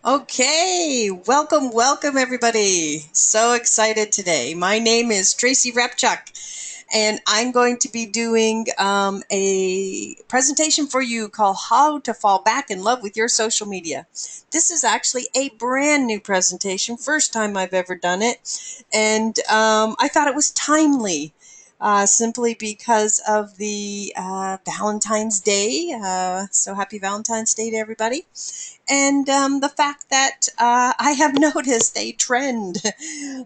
Okay, welcome everybody. So excited today. My name is Tracy and I'm going to be doing a presentation for you called How to Fall Back in Love with Your Social Media. This is actually a brand new presentation, first time I've ever done it, and I thought it was timely. Simply because of the Valentine's Day. So happy Valentine's Day to everybody. And the fact that I have noticed a trend in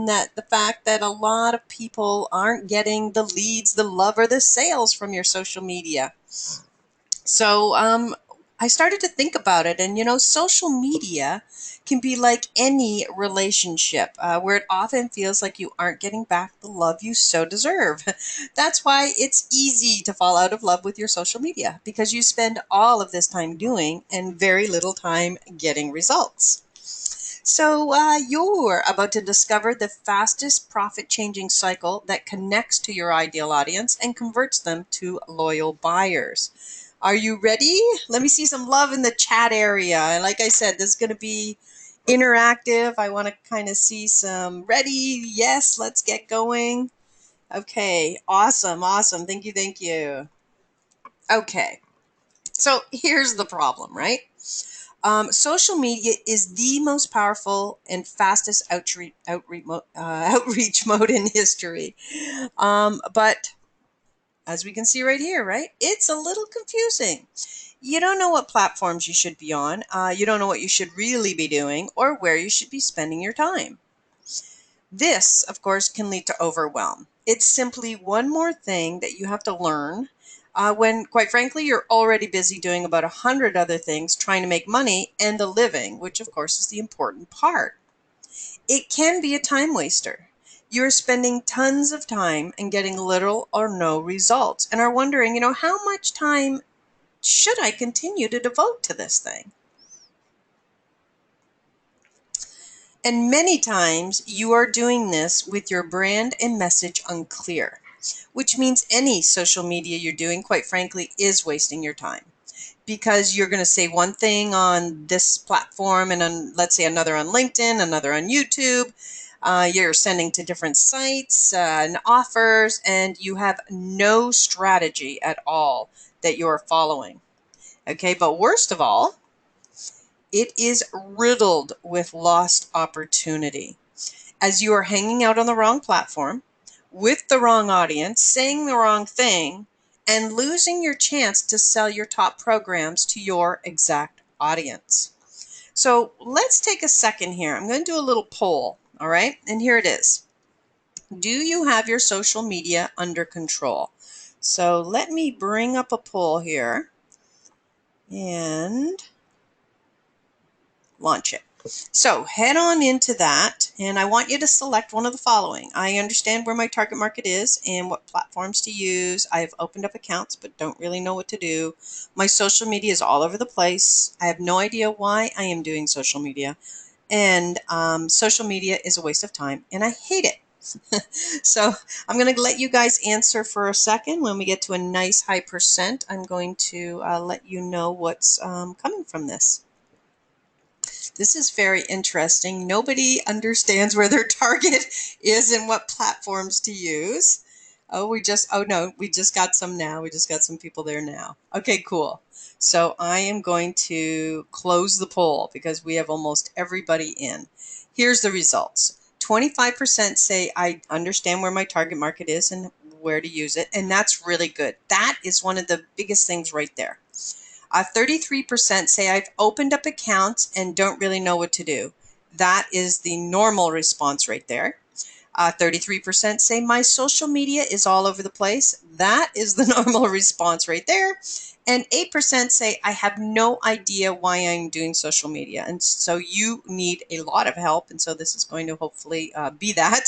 that the fact that a lot of people aren't getting the leads, the love, or the sales from your social media. So I started to think about it, and social media can be like any relationship where it often feels like you aren't getting back the love you so deserve. That's why it's easy to fall out of love with your social media because you spend all of this time doing and very little time getting results. So you're about to discover the fastest profit-changing cycle that connects to your ideal audience and converts them to loyal buyers. Are you ready? Let me see some love in the chat area. And like I said, this is going to be interactive. I want to kind of see some ready. Yes, let's get going. Okay, awesome. Thank you. Okay, so here's the problem, right? Social media is the most powerful and fastest outreach mode in history. But as we can see right here, right, it's a little confusing. You don't know what platforms you should be on. You don't know what you should really be doing or where you should be spending your time. This, of course, can lead to overwhelm. It's simply one more thing that you have to learn when, quite frankly, you're already busy doing about 100 other things trying to make money and a living, which, of course, is the important part. It can be a time waster. You're spending tons of time and getting little or no results and are wondering, how much time should I continue to devote to this thing? And many times you are doing this with your brand and message unclear, which means any social media you're doing, quite frankly, is wasting your time. Because you're going to say one thing on this platform and on, let's say, another on LinkedIn, another on YouTube. You're sending to different sites and offers, and you have no strategy at all that you're following. Okay, but worst of all, it is riddled with lost opportunity. As you are hanging out on the wrong platform, with the wrong audience, saying the wrong thing, and losing your chance to sell your top programs to your exact audience. So let's take a second here. I'm going to do a little poll, all right? And here it is. Do you have your social media under control? So let me bring up a poll here and launch it. So head on into that, and I want you to select one of the following. I understand where my target market is and what platforms to use. I have opened up accounts but don't really know what to do. My social media is all over the place. I have no idea why I am doing social media. And social media is a waste of time, and I hate it. So I'm going to let you guys answer for a second. When we get to a nice high percent, I'm going to let you know what's coming from this. This is very interesting. Nobody understands where their target is and what platforms to use. Oh no, we just got some now. We just got some people there now. Okay, cool. So I am going to close the poll because we have almost everybody in. Here's the results. 25% say I understand where my target market is and where to use it, and that's really good. That is one of the biggest things right there. 33% say I've opened up accounts and don't really know what to do. That is the normal response right there. 33% say my social media is all over the place. That is the normal response right there. And 8% say I have no idea why I'm doing social media. And so you need a lot of help. And so this is going to hopefully be that.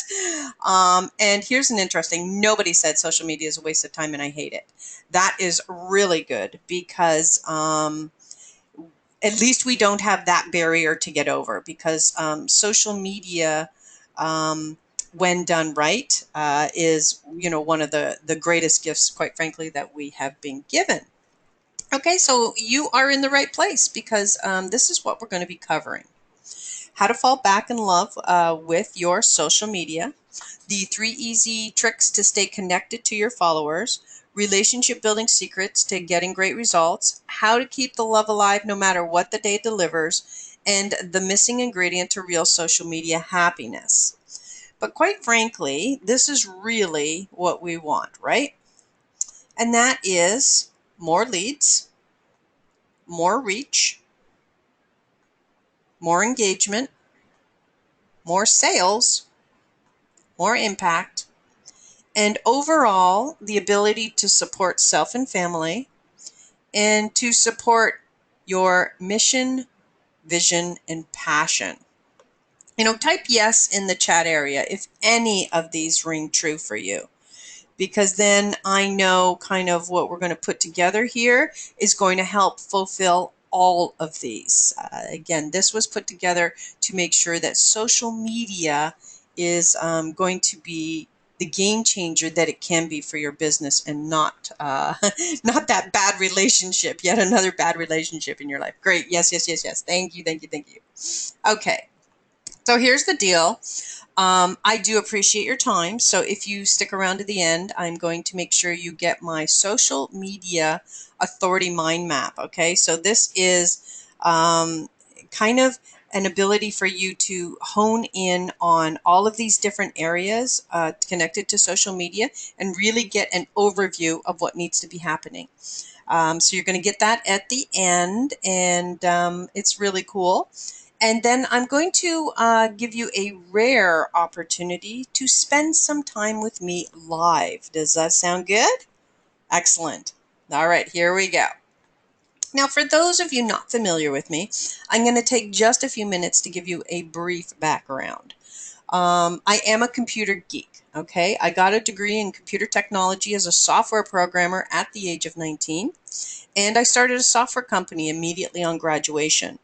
And here's an interesting, nobody said social media is a waste of time and I hate it. That is really good because at least we don't have that barrier to get over because social media, when done right, is one of the greatest gifts, quite frankly, that we have been given. Okay, so you are in the right place because this is what we're going to be covering. How to fall back in love with your social media, the 3 easy tricks to stay connected to your followers, relationship building secrets to getting great results, how to keep the love alive no matter what the day delivers, and the missing ingredient to real social media happiness. But quite frankly, this is really what we want, right? And that is more leads, more reach, more engagement, more sales, more impact, and overall the ability to support self and family and to support your mission, vision, and passion. Type yes in the chat area if any of these ring true for you, because then I know kind of what we're going to put together here is going to help fulfill all of these. Again, this was put together to make sure that social media is going to be the game changer that it can be for your business, and not not that bad relationship, yet another bad relationship in your life. Great. Yes, yes, yes, yes. Thank you, thank you, thank you. Okay, so here's the deal. I do appreciate your time. So if you stick around to the end, I'm going to make sure you get my social media authority mind map. Okay, so this is kind of an ability for you to hone in on all of these different areas connected to social media and really get an overview of what needs to be happening. So you're going to get that at the end, and it's really cool. And then I'm going to give you a rare opportunity to spend some time with me live. Does that sound good? Excellent. All right, here we go. Now, for those of you not familiar with me, I'm going to take just a few minutes to give you a brief background. I am a computer geek, okay? I got a degree in computer technology as a software programmer at the age of 19, and I started a software company immediately on graduation.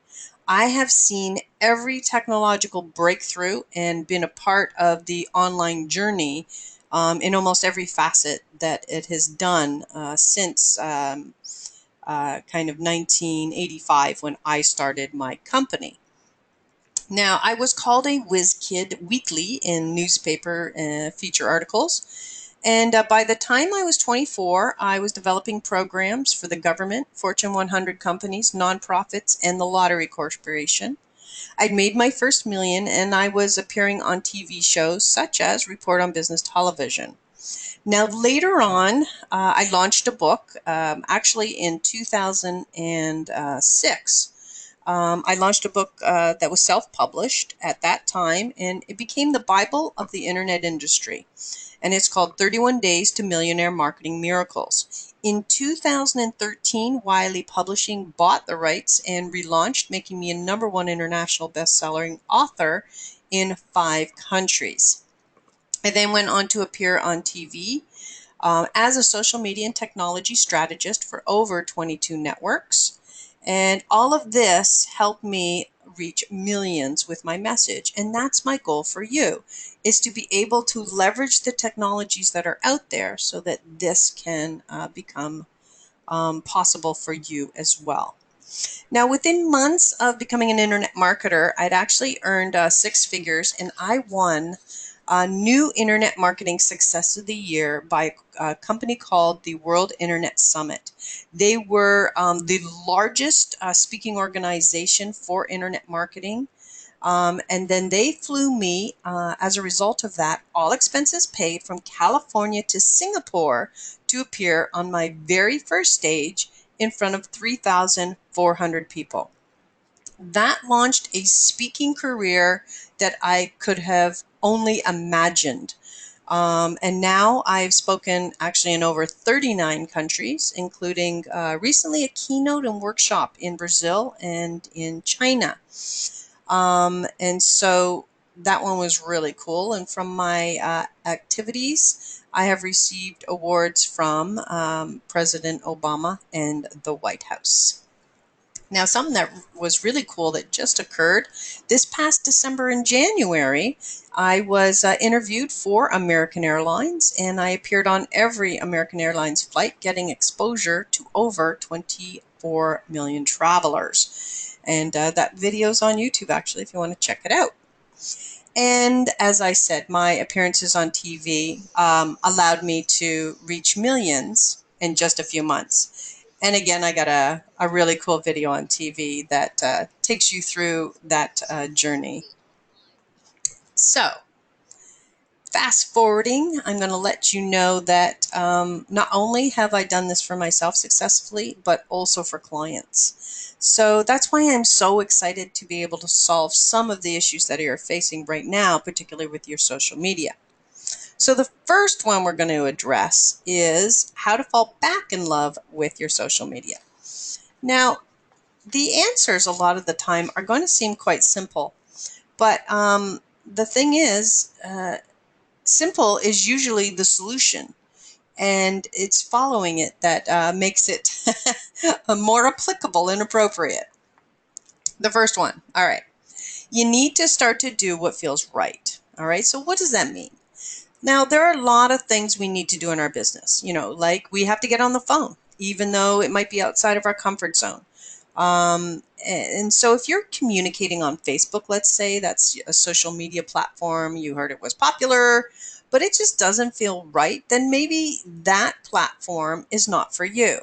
I have seen every technological breakthrough and been a part of the online journey in almost every facet that it has done since kind of 1985 when I started my company. Now, I was called a whiz kid weekly in newspaper feature articles. And by the time I was 24, I was developing programs for the government, Fortune 100 companies, nonprofits, and the Lottery Corporation. I'd made my first million, and I was appearing on TV shows such as Report on Business Television. Now, later on, I launched a book, actually in 2006. I launched a book that was self-published at that time, and it became the Bible of the internet industry. And it's called 31 Days to Millionaire Marketing Miracles. In 2013, Wiley Publishing bought the rights and relaunched, making me a #1 international best-selling author in 5 countries. I then went on to appear on TV as a social media and technology strategist for over 22 networks. And all of this helped me reach millions with my message. And that's my goal for you, is to be able to leverage the technologies that are out there so that this can become possible for you as well. Now, within months of becoming an internet marketer, I'd actually earned 6 figures, and I won a new Internet Marketing Success of the Year by a company called the World Internet Summit. They were the largest speaking organization for internet marketing. And then they flew me, as a result of that, all expenses paid, from California to Singapore to appear on my very first stage in front of 3,400 people. That launched a speaking career that I could have only imagined. And now I've spoken actually in over 39 countries, including recently a keynote and workshop in Brazil and in China. And so that one was really cool. And from my activities, I have received awards from President Obama and the White House. Now, something that was really cool that just occurred this past December and January, I was interviewed for American Airlines, and I appeared on every American Airlines flight, getting exposure to over 24 million travelers. And that video's on YouTube, actually, if you want to check it out. And as I said, my appearances on TV allowed me to reach millions in just a few months. And again, I got a really cool video on TV that takes you through that journey. So, fast forwarding, I'm going to let you know that not only have I done this for myself successfully, but also for clients. So that's why I'm so excited to be able to solve some of the issues that you're facing right now, particularly with your social media. So the first one we're going to address is how to fall back in love with your social media. Now, the answers a lot of the time are going to seem quite simple, but the thing is, simple is usually the solution, and it's following it that makes it more applicable and appropriate. The first one, all right, you need to start to do what feels right. All right, so what does that mean? Now, there are a lot of things we need to do in our business, like we have to get on the phone, even though it might be outside of our comfort zone. And so if you're communicating on Facebook, let's say that's a social media platform, you heard it was popular, but it just doesn't feel right, then maybe that platform is not for you.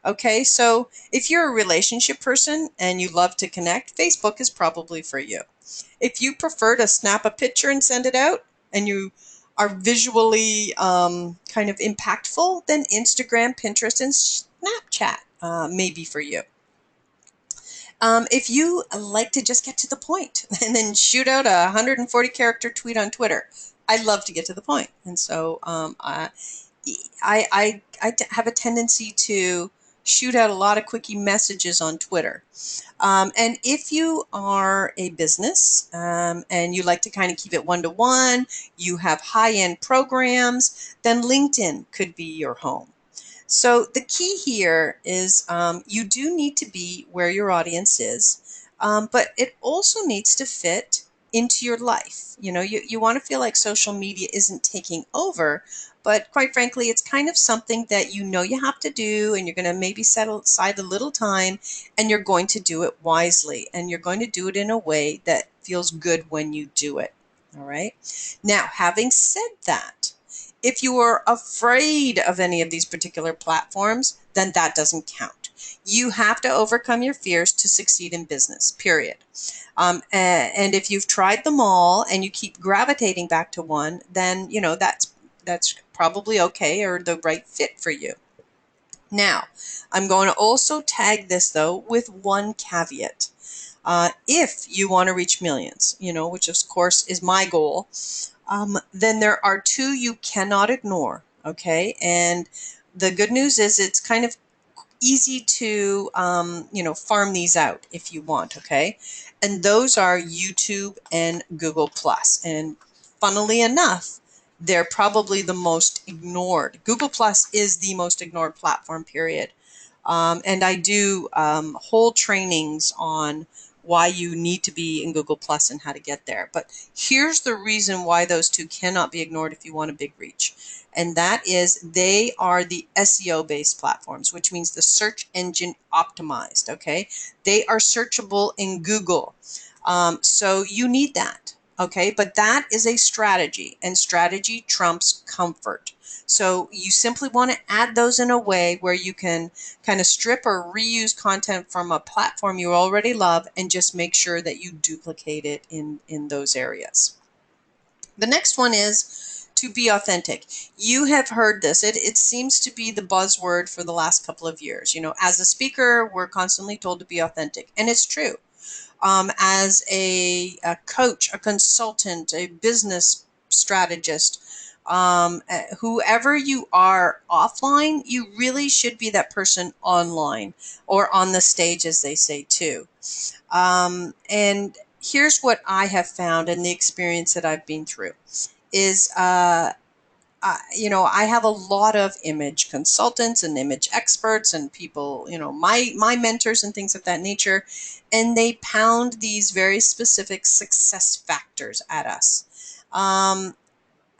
Okay, so if you're a relationship person and you love to connect, Facebook is probably for you. If you prefer to snap a picture and send it out and you are visually kind of impactful, then Instagram, Pinterest, and Snapchat may be for you. If you like to just get to the point and then shoot out a 140 character tweet on Twitter, I love to get to the point. And so I have a tendency to shoot out a lot of quickie messages on Twitter. And if you are a business and you like to kind of keep it one-to-one, you have high-end programs, then LinkedIn could be your home. So the key here is you do need to be where your audience is, but it also needs to fit into your life. You want to feel like social media isn't taking over, but quite frankly, it's kind of something that you have to do, and you're going to maybe set aside a little time, and you're going to do it wisely, and you're going to do it in a way that feels good when you do it. All right. Now, having said that, if you are afraid of any of these particular platforms, then that doesn't count. You have to overcome your fears to succeed in business, period. And if you've tried them all and you keep gravitating back to one, then that's probably okay or the right fit for you. Now, I'm going to also tag this though with one caveat. If you want to reach millions, which of course is my goal, then there are two you cannot ignore. Okay, and the good news is it's kind of easy to farm these out if you want. Okay, and those are YouTube and Google Plus. And funnily enough, they're probably the most ignored. Google Plus is the most ignored platform, period. And I do whole trainings on why you need to be in Google Plus and how to get there. But here's the reason why those two cannot be ignored if you want a big reach. And that is they are the SEO-based platforms, which means the search engine optimized, okay? They are searchable in Google. So you need that, okay? But that is a strategy, and strategy trumps comfort. So you simply want to add those in a way where you can kind of strip or reuse content from a platform you already love and just make sure that you duplicate it in those areas. The next one is to be authentic. You have heard this. It seems to be the buzzword for the last couple of years. As a speaker, we're constantly told to be authentic, and it's true. As a coach, a consultant, a business strategist, whoever you are offline, you really should be that person online or on the stage, as they say too. And here's what I have found and the experience that I've been through is I have a lot of image consultants and image experts and people, my mentors and things of that nature, and they pound these very specific success factors at us. Um,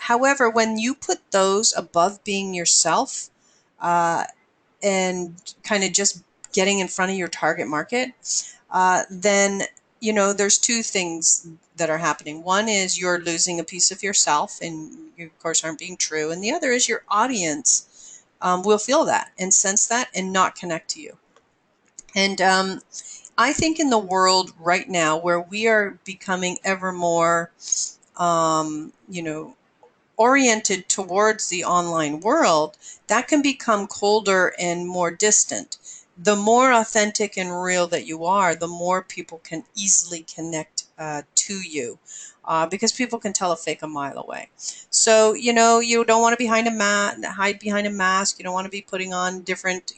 However, when you put those above being yourself, uh, and kind of just getting in front of your target market, then there's two things that are happening. One is you're losing a piece of yourself, and you, of course, aren't being true. And the other is your audience will feel that and sense that and not connect to you. And I think in the world right now, where we are becoming ever more, you know, oriented towards the online world, that can become colder and more distant. The more authentic and real that you are, the more people can easily connect to you. Because people can tell a fake a mile away. So, you don't want to hide behind a mask. You don't want to be putting on different,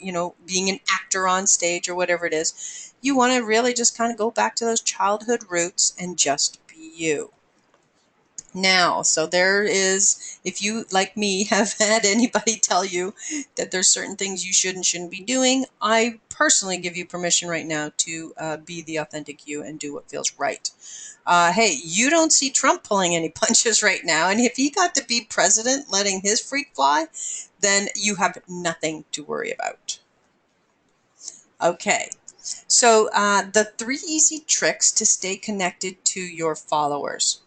being an actor on stage or whatever it is. You want to really just kind of go back to those childhood roots and just be you. Now, so there is, if you, like me, have had anybody tell you that there's certain things you shouldn't be doing, I personally give you permission right now to be the authentic you and do what feels right. Hey, you don't see Trump pulling any punches right now, and if he got to be president letting his freak fly, then you have nothing to worry about. Okay, so the 3 easy tricks to stay connected to your followers.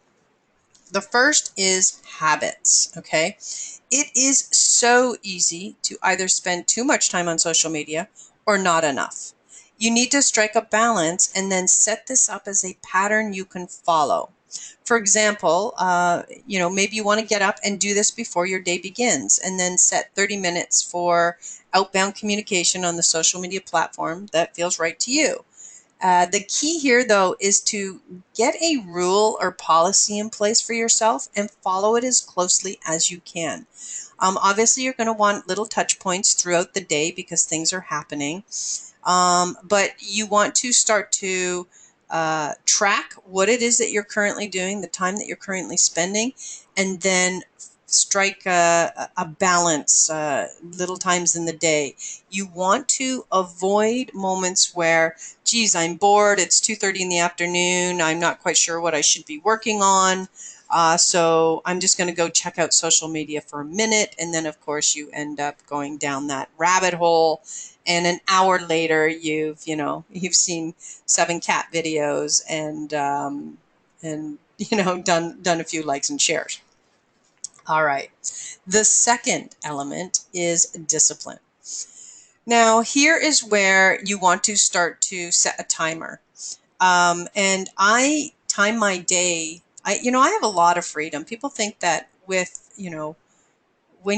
The first is habits, okay? It is so easy to either spend too much time on social media or not enough. You need to strike a balance and then set this up as a pattern you can follow. For example, maybe you want to get up and do this before your day begins, and then set 30 minutes for outbound communication on the social media platform that feels right to you. The key here, though, is to get a rule or policy in place for yourself and follow it as closely as you can. Obviously, you're going to want little touch points throughout the day because things are happening. But you want to start to track what it is that you're currently doing, the time that you're currently spending, and then strike a balance little times in the day. You want to avoid moments where, geez, I'm bored, it's 2:30 in the afternoon, I'm not quite sure what I should be working on. So I'm just going to go check out social media for a minute, and then of course you end up going down that rabbit hole, and an hour later you've seen 7 cat videos and done a few likes and shares. All right. The second element is discipline. Now, here is where you want to start to set a timer. And I time my day. I have a lot of freedom. People think that when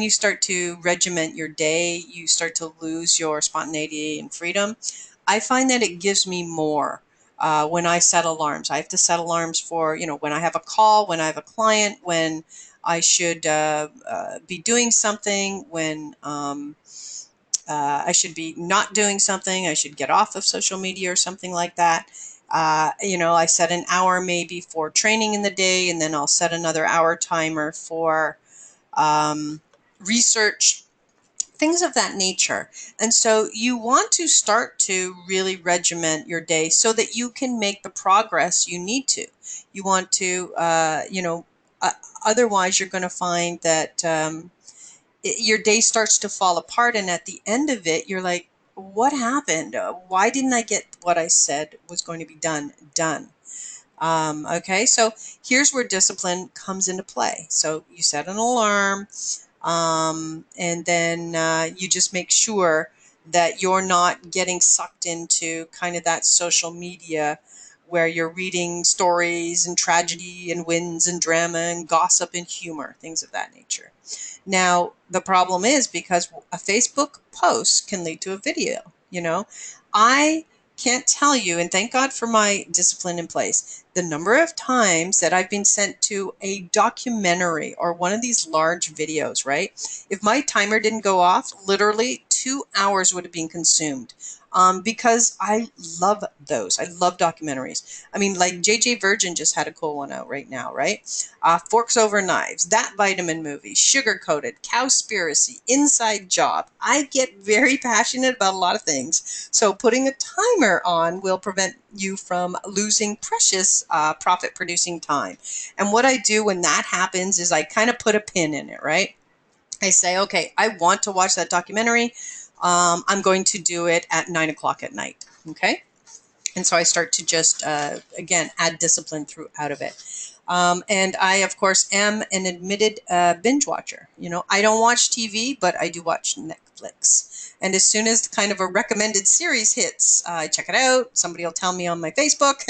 you start to regiment your day, you start to lose your spontaneity and freedom. I find that it gives me more when I set alarms. I have to set alarms for, when I have a call, when I have a client, when I should be doing something, when I should be not doing something, I should get off of social media or something like that. I set an hour maybe for training in the day, and then I'll set another hour timer for research, things of that nature. And so you want to start to really regiment your day so that you can make the progress you need to. You want to, otherwise you're going to find that your day starts to fall apart. And at the end of it, you're like, what happened? Why didn't I get what I said was going to be done? Okay, so here's where discipline comes into play. So you set an alarm, and then you just make sure that you're not getting sucked into kind of that social media where you're reading stories and tragedy and wins and drama and gossip and humor, things of that nature. Now, the problem is because a Facebook post can lead to a video, I can't tell you, and thank God for my discipline in place, the number of times that I've been sent to a documentary or one of these large videos, right? If my timer didn't go off, literally 2 hours would have been consumed. Because I love those. I love documentaries. I mean, like JJ Virgin just had a cool one out right now, right? Forks Over Knives, That Vitamin Movie, Sugar Coated, Cowspiracy, Inside Job. I get very passionate about a lot of things. So putting a timer on will prevent you from losing precious profit producing time. And what I do when that happens is I kind of put a pin in it, right? I say, okay, I want to watch that documentary. I'm going to do it at 9 o'clock at night. Okay. And so I start to just, again, add discipline throughout of it. And I, of course, am an admitted binge watcher. You know, I don't watch TV, but I do watch Netflix. And as soon as kind of a recommended series hits, I check it out. Somebody will tell me on my Facebook,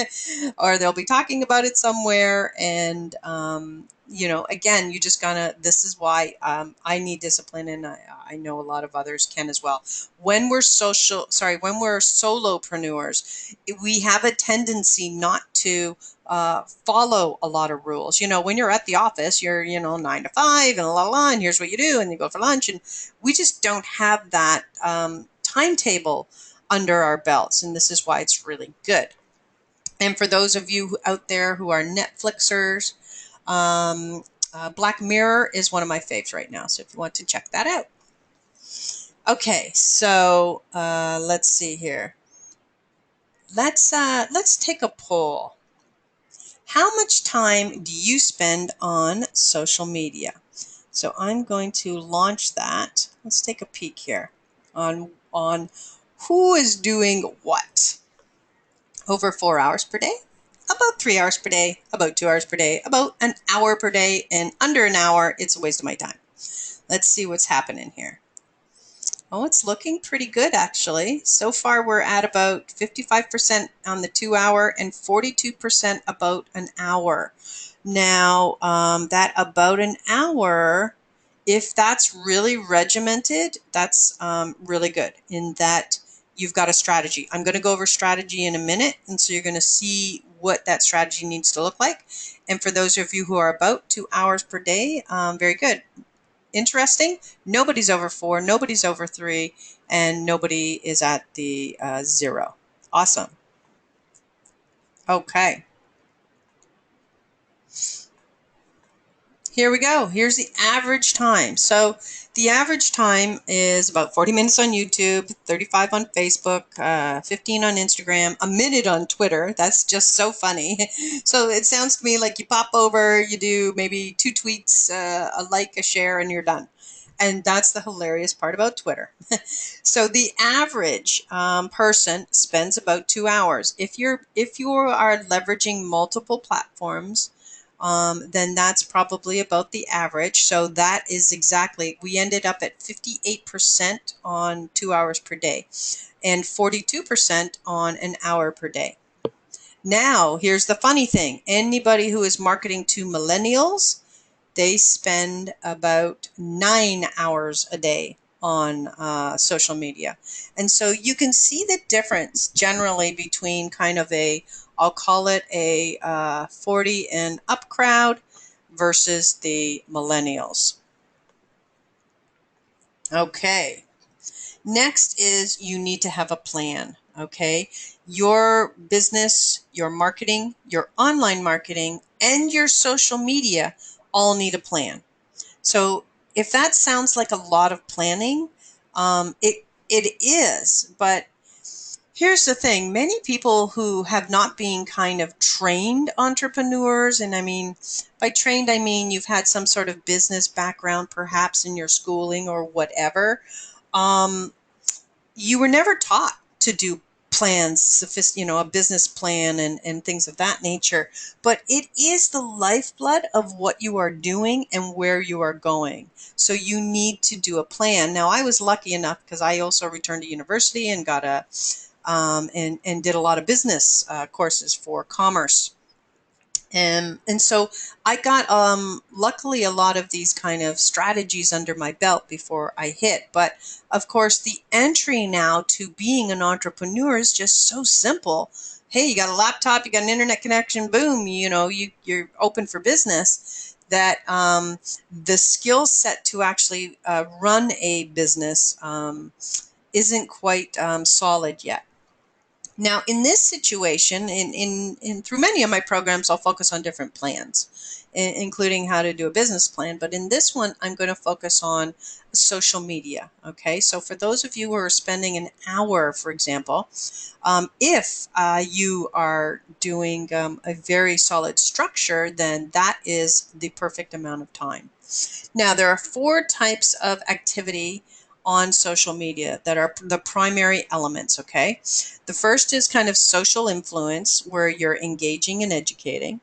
or they'll be talking about it somewhere. And, you know, again, you just gotta, this is why I need discipline, and I know a lot of others can as well. When we're when we're solopreneurs, we have a tendency not to follow a lot of rules. You know, when you're at the office, you're, 9 to 5 and and here's what you do, and you go for lunch. And we just don't have that timetable under our belts. And this is why it's really good. And for those of you out there who are Netflixers, Black Mirror is one of my faves right now. So if you want to check that out. Okay, so let's see here. Let's take a poll. How much time do you spend on social media? So I'm going to launch that. Let's take a peek here on who is doing what. Over 4 hours per day, about 3 hours per day, about 2 hours per day, about an hour per day, and under an hour, it's a waste of my time. Let's see what's happening here. Oh, it's looking pretty good, actually. So far, we're at about 55% on the 2 hour and 42% about an hour. Now, that about an hour, if that's really regimented, that's really good in that you've got a strategy. I'm going to go over strategy in a minute, and so you're going to see what that strategy needs to look like. And for those of you who are about 2 hours per day, very good. Interesting. Nobody's over 4, nobody's over 3, and nobody is at the 0. Awesome. Okay. Here we go. Here's the average time. So the average time is about 40 minutes on YouTube, 35 on Facebook, 15 on Instagram, a minute on Twitter. That's just so funny. So it sounds to me like you pop over, you do maybe 2 tweets, a like, a share, and you're done. And that's the hilarious part about Twitter. So the average person spends about 2 hours. If you are leveraging multiple platforms, then that's probably about the average. So that is exactly, we ended up at 58% on 2 hours per day and 42% on an hour per day. Now, here's the funny thing. Anybody who is marketing to millennials, they spend about 9 hours a day on social media. And so you can see the difference generally between kind of I'll call it a 40 and up crowd versus the millennials. Okay. Next is you need to have a plan. Okay. Your business, your marketing, your online marketing, and your social media all need a plan. So if that sounds like a lot of planning, it is. But here's the thing. Many people who have not been kind of trained entrepreneurs, and I mean, by trained, I mean you've had some sort of business background, perhaps in your schooling or whatever. You were never taught to do plans, a business plan and things of that nature. But it is the lifeblood of what you are doing and where you are going. So you need to do a plan. Now, I was lucky enough because I also returned to university and got and did a lot of business courses for commerce. And so I got luckily a lot of these kind of strategies under my belt before I hit. But of course, the entry now to being an entrepreneur is just so simple. Hey, you got a laptop, you got an internet connection, boom, you're open for business. that the skill set to actually run a business isn't quite solid yet. Now, in this situation, in through many of my programs, I'll focus on different plans, including how to do a business plan. But in this one, I'm going to focus on social media. Okay, so for those of you who are spending an hour, for example, if you are doing a very solid structure, then that is the perfect amount of time. Now, there are four types of activity on social media that are the primary elements, okay? The first is kind of social influence, where you're engaging and educating.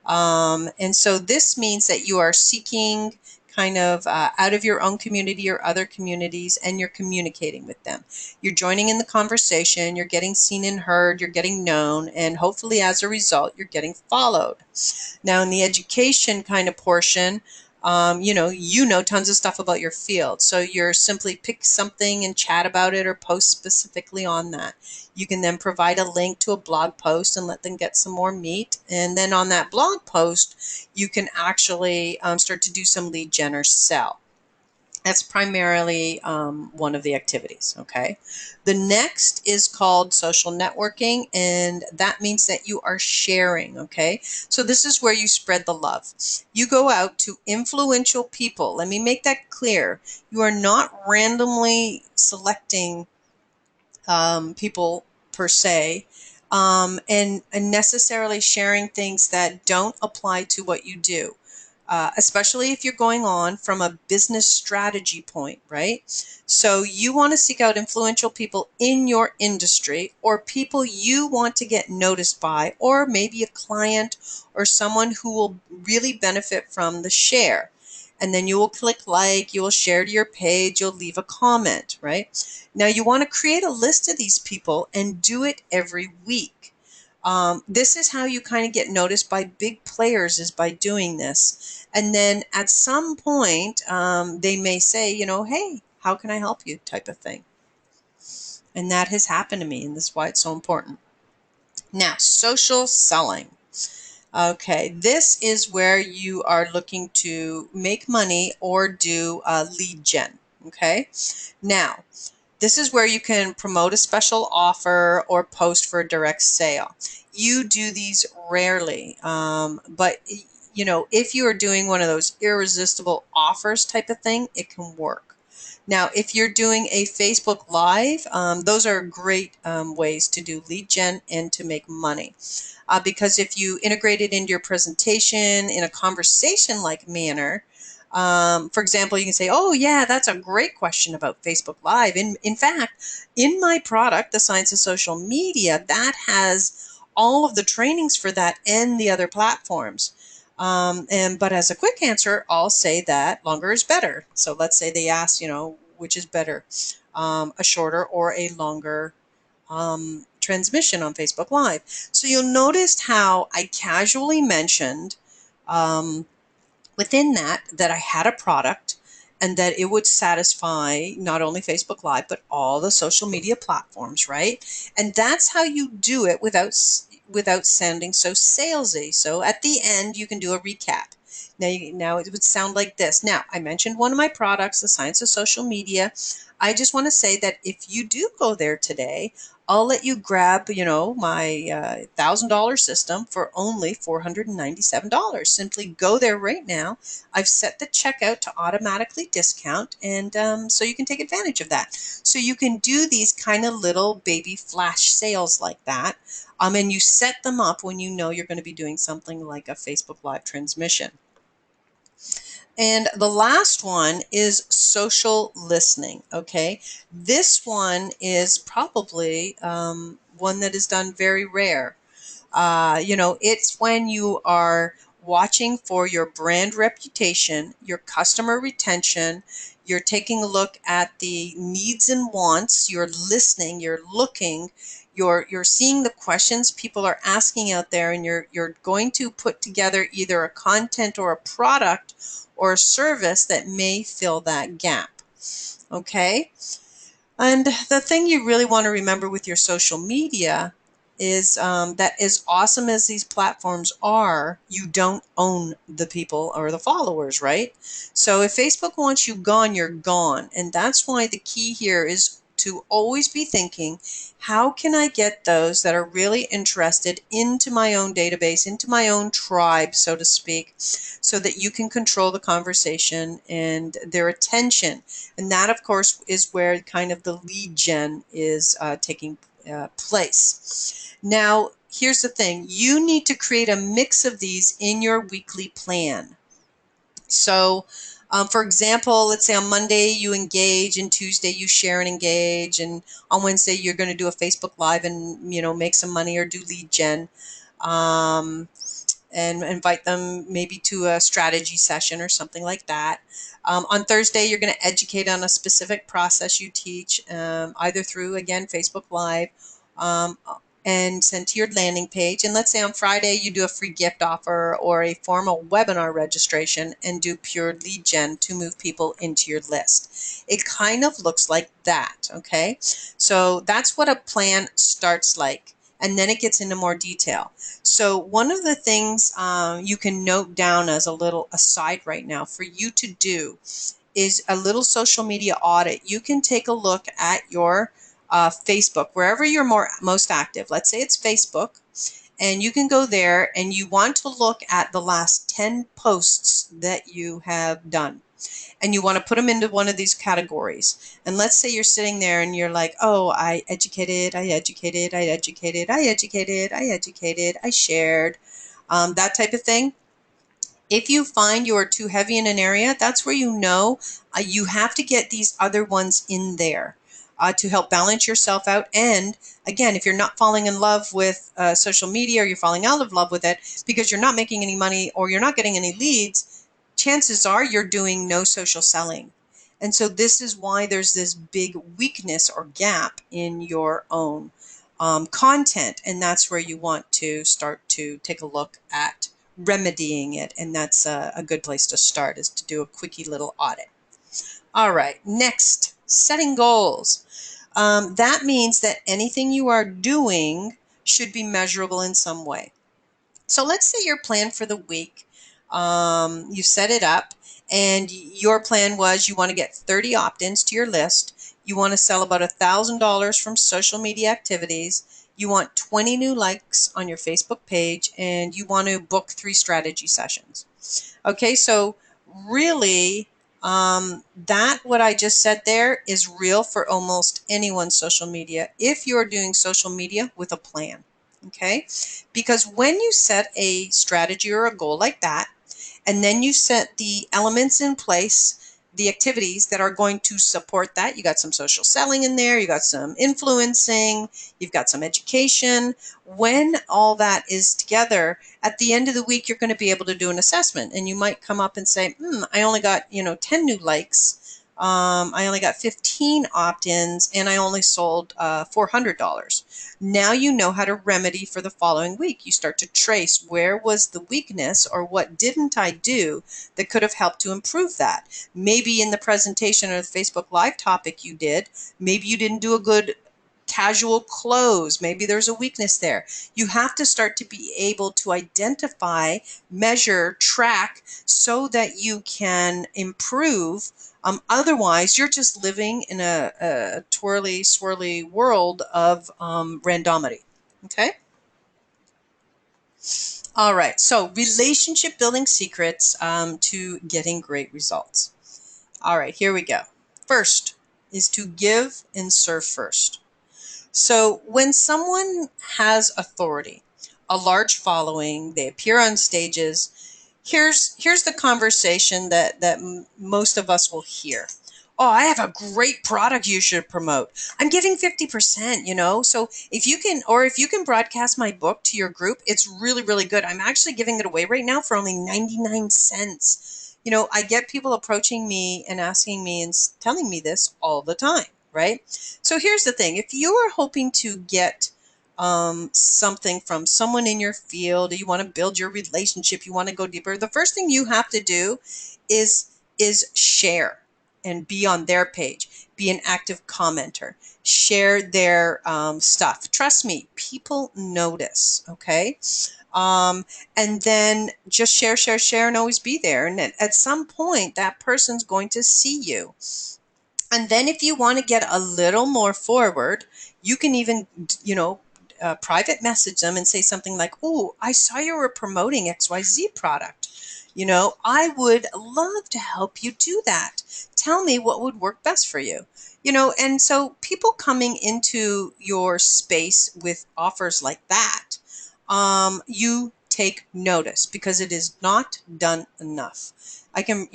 And so this means that you are seeking kind of out of your own community or other communities, and you're communicating with them. You're joining in the conversation, you're getting seen and heard, you're getting known, and hopefully as a result, you're getting followed. Now, in the education kind of portion, you know tons of stuff about your field. So you're simply pick something and chat about it or post specifically on that. You can then provide a link to a blog post and let them get some more meat. And then on that blog post, you can actually start to do some lead gen or sell. That's primarily one of the activities, okay? The next is called social networking, and that means that you are sharing, okay? So this is where you spread the love. You go out to influential people. Let me make that clear. You are not randomly selecting people per se, and necessarily sharing things that don't apply to what you do. Especially if you're going on from a business strategy point, right? So you want to seek out influential people in your industry, or people you want to get noticed by, or maybe a client or someone who will really benefit from the share. And then you will click like, you will share to your page, you'll leave a comment, right? Now you want to create a list of these people and do it every week. This is how you kind of get noticed by big players, is by doing this. And then at some point, they may say, hey, how can I help you, type of thing. And that has happened to me, and this is why it's so important. Now, social selling. Okay, this is where you are looking to make money or do lead gen. Okay, now this is where you can promote a special offer or post for a direct sale. You do these rarely, but if you are doing one of those irresistible offers type of thing, it can work. Now, if you're doing a Facebook Live, those are great ways to do lead gen and to make money. Because if you integrate it into your presentation in a conversation-like manner, for example, you can say, oh, yeah, that's a great question about Facebook Live. In fact, in my product, The Science of Social Media, that has all of the trainings for that and the other platforms. But as a quick answer, I'll say that longer is better. So let's say they ask, which is better, a shorter or a longer transmission on Facebook Live. So you'll notice how I casually mentioned within that I had a product and that it would satisfy not only Facebook Live, but all the social media platforms, right? And that's how you do it without sounding so salesy. So at the end, you can do a recap. Now it would sound like this. Now, I mentioned one of my products, The Science of Social Media. I just want to say that if you do go there today, I'll let you grab, my $1,000 system for only $497. Simply go there right now. I've set the checkout to automatically discount, and so you can take advantage of that. So you can do these kind of little baby flash sales like that, and you set them up when you know you're going to be doing something like a Facebook Live transmission. And the last one is social listening, okay? This one is probably one that is done very rare. It's when you are watching for your brand reputation, your customer retention, you're taking a look at the needs and wants, you're listening, you're looking, you're seeing the questions people are asking out there, and you're going to put together either a content or a product or a service that may fill that gap. Okay? And the thing you really want to remember with your social media is that as awesome as these platforms are, you don't own the people or the followers, right? So if Facebook wants you gone, you're gone. And that's why the key here is to always be thinking, how can I get those that are really interested into my own database, into my own tribe, so to speak, so that you can control the conversation and their attention. And that, of course, is where kind of the lead gen is taking place. Now, here's the thing. You need to create a mix of these in your weekly plan. So, for example, let's say on Monday you engage, and Tuesday you share and engage, and on Wednesday you're going to do a Facebook Live and make some money or do lead gen. And invite them maybe to a strategy session or something like that. On Thursday, you're going to educate on a specific process you teach, either through, again, Facebook Live, um, and send to your landing page. And let's say on Friday, you do a free gift offer or a formal webinar registration and do pure lead gen to move people into your list. It kind of looks like that, okay? So that's what a plan starts like. And then it gets into more detail. So one of the things you can note down as a little aside right now for you to do is a little social media audit. You can take a look at your Facebook, wherever you're most active. Let's say it's Facebook, and you can go there and you want to look at the last 10 posts that you have done. And you want to put them into one of these categories. And let's say you're sitting there and you're like, oh, I educated, I educated, I educated, I educated, I educated, I shared, that type of thing. If you find you're too heavy in an area, that's where you have to get these other ones in there to help balance yourself out. And again, if you're not falling in love with social media, or you're falling out of love with it because you're not making any money or you're not getting any leads, chances are you're doing no social selling. And so this is why there's this big weakness or gap in your own content. And that's where you want to start to take a look at remedying it. And that's a good place to start, is to do a quickie little audit. All right, next, setting goals. That means that anything you are doing should be measurable in some way. So let's say your plan for the week, you set it up, and your plan was you want to get 30 opt-ins to your list. You want to sell about $1,000 from social media activities. You want 20 new likes on your Facebook page, and you want to book 3 strategy sessions. Okay, so really, that what I just said there is real for almost anyone's social media if you're doing social media with a plan. Okay, because when you set a strategy or a goal like that, and then you set the elements in place, the activities that are going to support that. You got some social selling in there, you got some influencing, you've got some education. When all that is together, at the end of the week, you're going to be able to do an assessment, and you might come up and say, I only got 10 new likes. I only got 15 opt-ins, and I only sold $400. Now you know how to remedy for the following week. You start to trace where was the weakness, or what didn't I do that could have helped to improve that. Maybe in the presentation or the Facebook Live topic you did, maybe you didn't do a good casual close. Maybe there's a weakness there. You have to start to be able to identify, measure, track so that you can improve. Otherwise, you're just living in a twirly, swirly world of randomity. Okay? All right. So, relationship building secrets to getting great results. All right, here we go. First is to give and serve first. So when someone has authority, a large following, they appear on stages, here's the conversation that most of us will hear. Oh, I have a great product you should promote. I'm giving 50%. So if you can broadcast my book to your group, it's really, really good. I'm actually giving it away right now for only 99 cents. I get people approaching me and asking me and telling me this all the time, right? So here's the thing. If you are hoping to get something from someone in your field, you want to build your relationship, you want to go deeper, the first thing you have to do is share. and be on their page. Be an active commenter. Share their stuff. Trust me, people notice, okay? And then just share, share, share, and always be there. And at some point, that person's going to see you. And then if you want to get a little more forward, you can even, private message them and say something like, "Oh, I saw you were promoting XYZ product. I would love to help you do that. Tell me what would work best for you." And so people coming into your space with offers like that, you take notice because it is not done enough. I can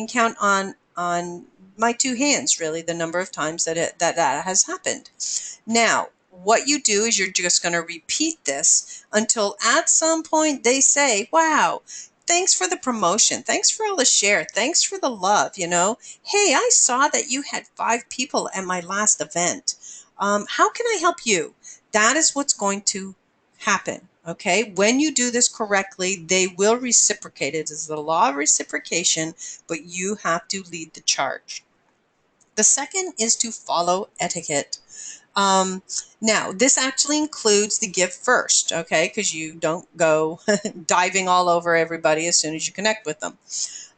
count on my two hands, really, the number of times that has happened. Now, what you do is you're just going to repeat this until at some point they say, "Wow, thanks for the promotion. Thanks for all the share. Thanks for the love. Hey, I saw that you had 5 people at my last event. How can I help you?" That is what's going to happen. Okay, when you do this correctly, they will reciprocate. It is the law of reciprocation, but you have to lead the charge. The second is to follow etiquette. Um, Now, this actually includes the give first, okay? Because you don't go diving all over everybody as soon as you connect with them.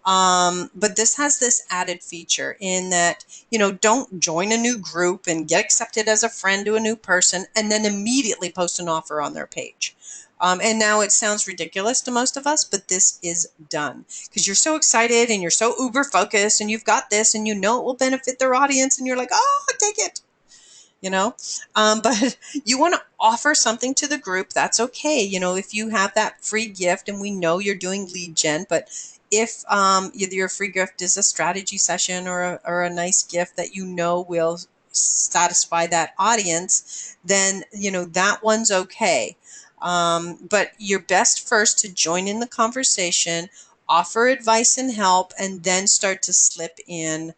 But this has this added feature in that, don't join a new group and get accepted as a friend to a new person and then immediately post an offer on their page. And now it sounds ridiculous to most of us, but this is done because you're so excited and you're so uber focused and you've got this and it will benefit their audience and you're like, "Oh, take it." you know but you want to offer something to the group. That's okay, if you have that free gift, and we know you're doing lead gen, but if your free gift is a strategy session or a nice gift that will satisfy that audience, then that one's okay. But you're best first to join in the conversation, offer advice and help, and then start to slip in.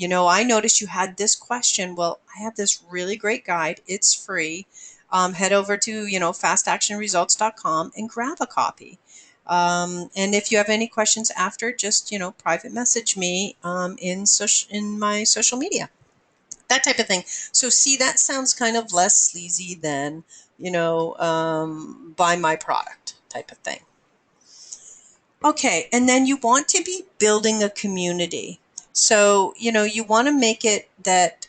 I noticed you had this question. Well, I have this really great guide. It's free. Head over to, fastactionresults.com and grab a copy. And if you have any questions after, just, private message me in my social media, that type of thing. So see, that sounds kind of less sleazy than, buy my product type of thing. Okay, and then you want to be building a community. So, you want to make it that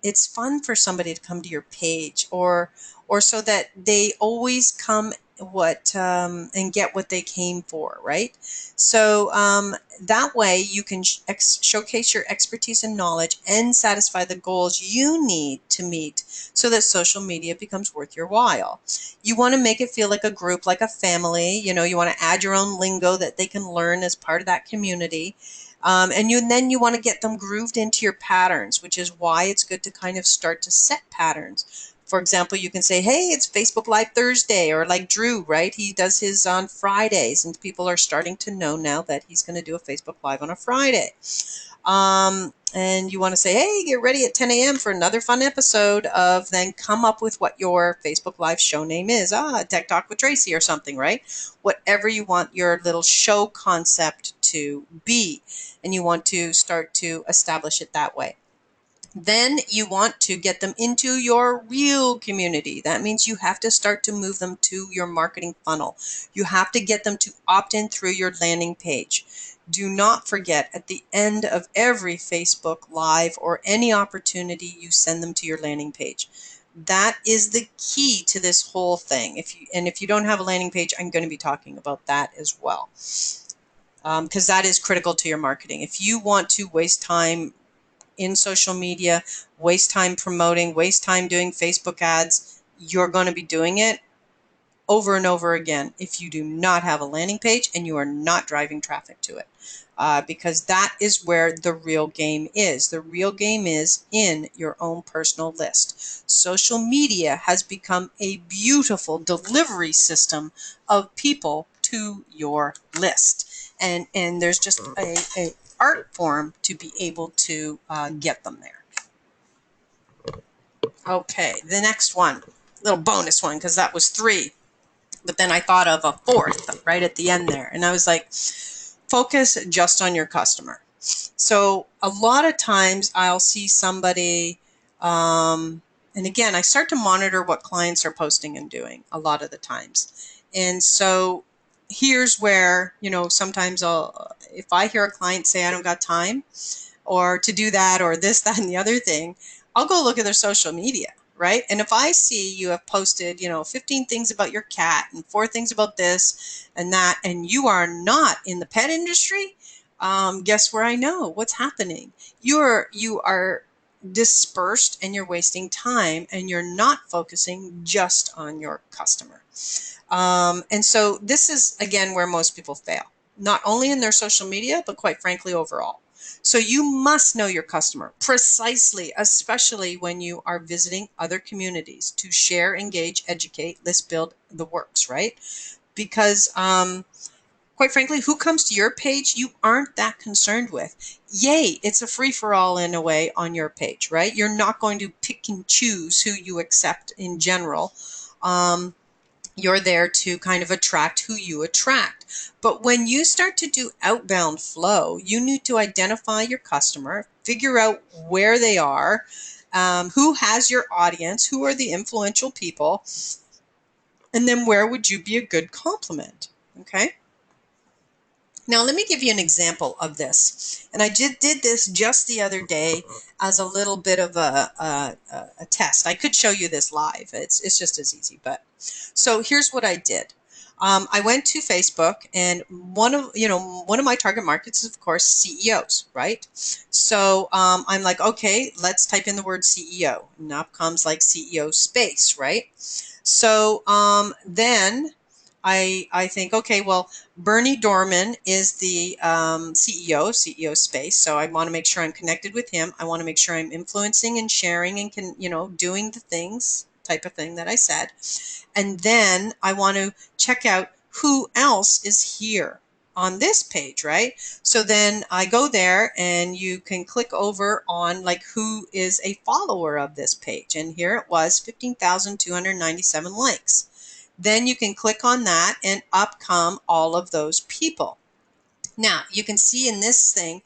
it's fun for somebody to come to your page, or so that they always come and get what they came for, right? So that way you can showcase your expertise and knowledge and satisfy the goals you need to meet so that social media becomes worth your while. You want to make it feel like a group, like a family. You want to add your own lingo that they can learn as part of that community. And then you want to get them grooved into your patterns, which is why it's good to kind of start to set patterns. For example, you can say, "Hey, it's Facebook Live Thursday," or like Drew, right? He does his on Fridays, and people are starting to know now that he's going to do a Facebook Live on a Friday. And you want to say, "Hey, get ready at 10 a.m. for another fun episode of," then come up with what your Facebook Live show name is. Tech Talk with Tracy or something, right? Whatever you want your little show concept to be. And you want to start to establish it that way. Then you want to get them into your real community. That means you have to start to move them to your marketing funnel. You have to get them to opt in through your landing page. Do not forget, at the end of every Facebook Live or any opportunity, you send them to your landing page. That is the key to this whole thing. If you don't have a landing page, I'm going to be talking about that as well, because that is critical to your marketing. If you want to waste time in social media, waste time promoting, waste time doing Facebook ads, you're going to be doing it over and over again if you do not have a landing page and you are not driving traffic to it. Because that is where the real game is. The real game is in your own personal list. Social media has become a beautiful delivery system of people to your list. And there's just a art form to be able to get them there. Okay, the next one, little bonus one, because that was 3. But then I thought of a 4th right at the end there. And I was like, focus just on your customer. So a lot of times I'll see somebody, and again, I start to monitor what clients are posting and doing a lot of the times. And so here's where, sometimes if I hear a client say, I don't got time, or to do that, or this, that, and the other thing, I'll go look at their social media, right? And if I see you have posted, 15 things about your cat and 4 things about this and that, and you are not in the pet industry, guess where I know what's happening? You are dispersed and you're wasting time and you're not focusing just on your customer. And so this is, again, where most people fail, not only in their social media, but quite frankly, overall. So you must know your customer precisely, especially when you are visiting other communities to share, engage, educate, list, build the works, right? Because quite frankly, who comes to your page you aren't that concerned with. Yay, it's a free-for-all in a way on your page, right? You're not going to pick and choose who you accept in general. You're there to kind of attract who you attract. But when you start to do outbound flow, you need to identify your customer, figure out where they are, who has your audience, who are the influential people, and then where would you be a good complement, okay? Now, let me give you an example of this. And I did this just the other day as a little bit of a test. I could show you this live. It's just as easy. But so here's what I did. I went to Facebook, and one of my target markets is, of course, CEOs, right? So I'm like, okay, let's type in the word CEO. And up comes like CEO space, right? So then I think, okay, well, Bernie Dorman is the CEO of CEO Space, so I want to make sure I'm connected with him. I want to make sure I'm influencing and sharing and doing the things type of thing that I said. And then I want to check out who else is here on this page, right? So then I go there and you can click over on like who is a follower of this page. And here it was 15,297 likes. Then you can click on that and up come all of those people. Now, you can see in this thing,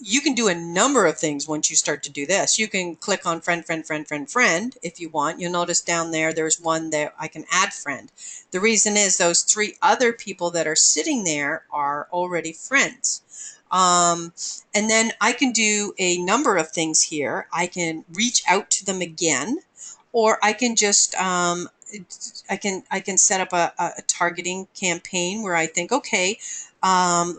you can do a number of things once you start to do this. You can click on friend, friend, friend, friend, friend if you want. You'll notice down there, there's one that I can add friend. The reason is those 3 other people that are sitting there are already friends. And then I can do a number of things here. I can reach out to them again, or I can just I can set up a targeting campaign where I think, okay,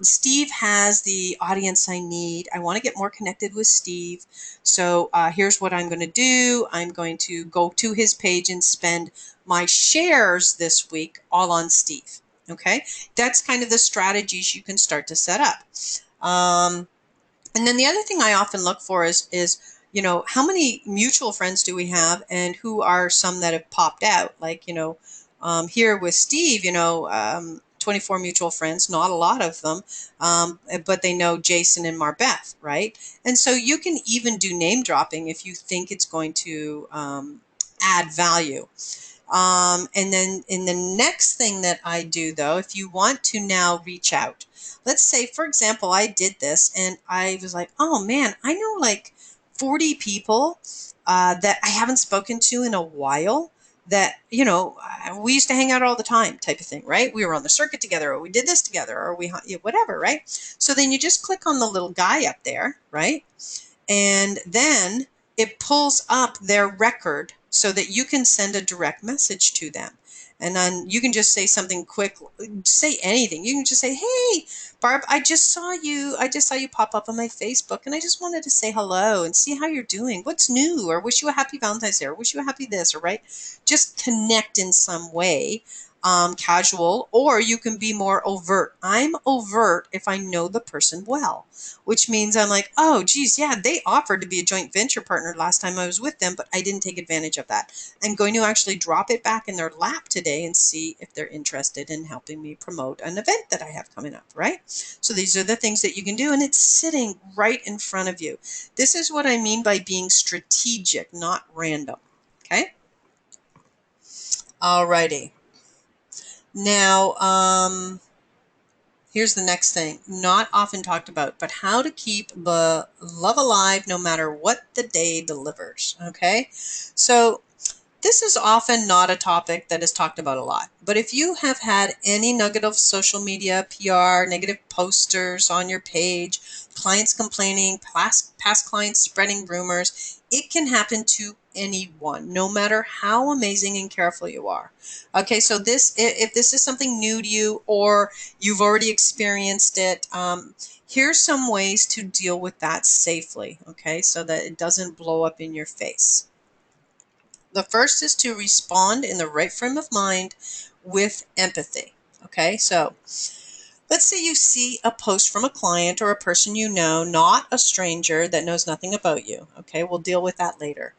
Steve has the audience I need. I want to get more connected with Steve. So here's what I'm going to do. I'm going to go to his page and spend my shares this week all on Steve. Okay, that's kind of the strategies you can start to set up. And then the other thing I often look for is how many mutual friends do we have, and who are some that have popped out? Like, here with Steve, 24 mutual friends, not a lot of them, but they know Jason and Marbeth, right? And so you can even do name dropping if you think it's going to add value. And then in the next thing that I do, though, if you want to now reach out, let's say, for example, I did this and I was like, oh man, I know like 40 people that I haven't spoken to in a while that, we used to hang out all the time type of thing, right? We were on the circuit together, or we did this together, or whatever, right? So then you just click on the little guy up there, right? And then it pulls up their record so that you can send a direct message to them. And then you can just say something quick, say anything. You can just say, hey, Barb, I just saw you pop up on my Facebook, and I just wanted to say hello and see how you're doing. What's new? Or wish you a happy Valentine's Day, or wish you a happy this, or right? Just connect in some way, casual, or you can be more overt. I'm overt if I know the person well, which means I'm like, oh, geez, yeah, they offered to be a joint venture partner last time I was with them, but I didn't take advantage of that. I'm going to actually drop it back in their lap today and see if they're interested in helping me promote an event that I have coming up, right? So these are the things that you can do, and it's sitting right in front of you. This is what I mean by being strategic, not random, okay? Alrighty. Now, Here's the next thing, not often talked about, but how to keep the love alive no matter what the day delivers. Okay, so this is often not a topic that is talked about a lot, but if you have had any negative social media, PR, negative posters on your page, clients complaining, past clients spreading rumors, it can happen to anyone, no matter how amazing and careful you are. Okay, so if this is something new to you or you've already experienced it, here's some ways to deal with that safely, okay, so that it doesn't blow up in your face. The first is to respond in the right frame of mind with empathy. Okay, so let's say you see a post from a client or a person you know, not a stranger that knows nothing about you. Okay, we'll deal with that later.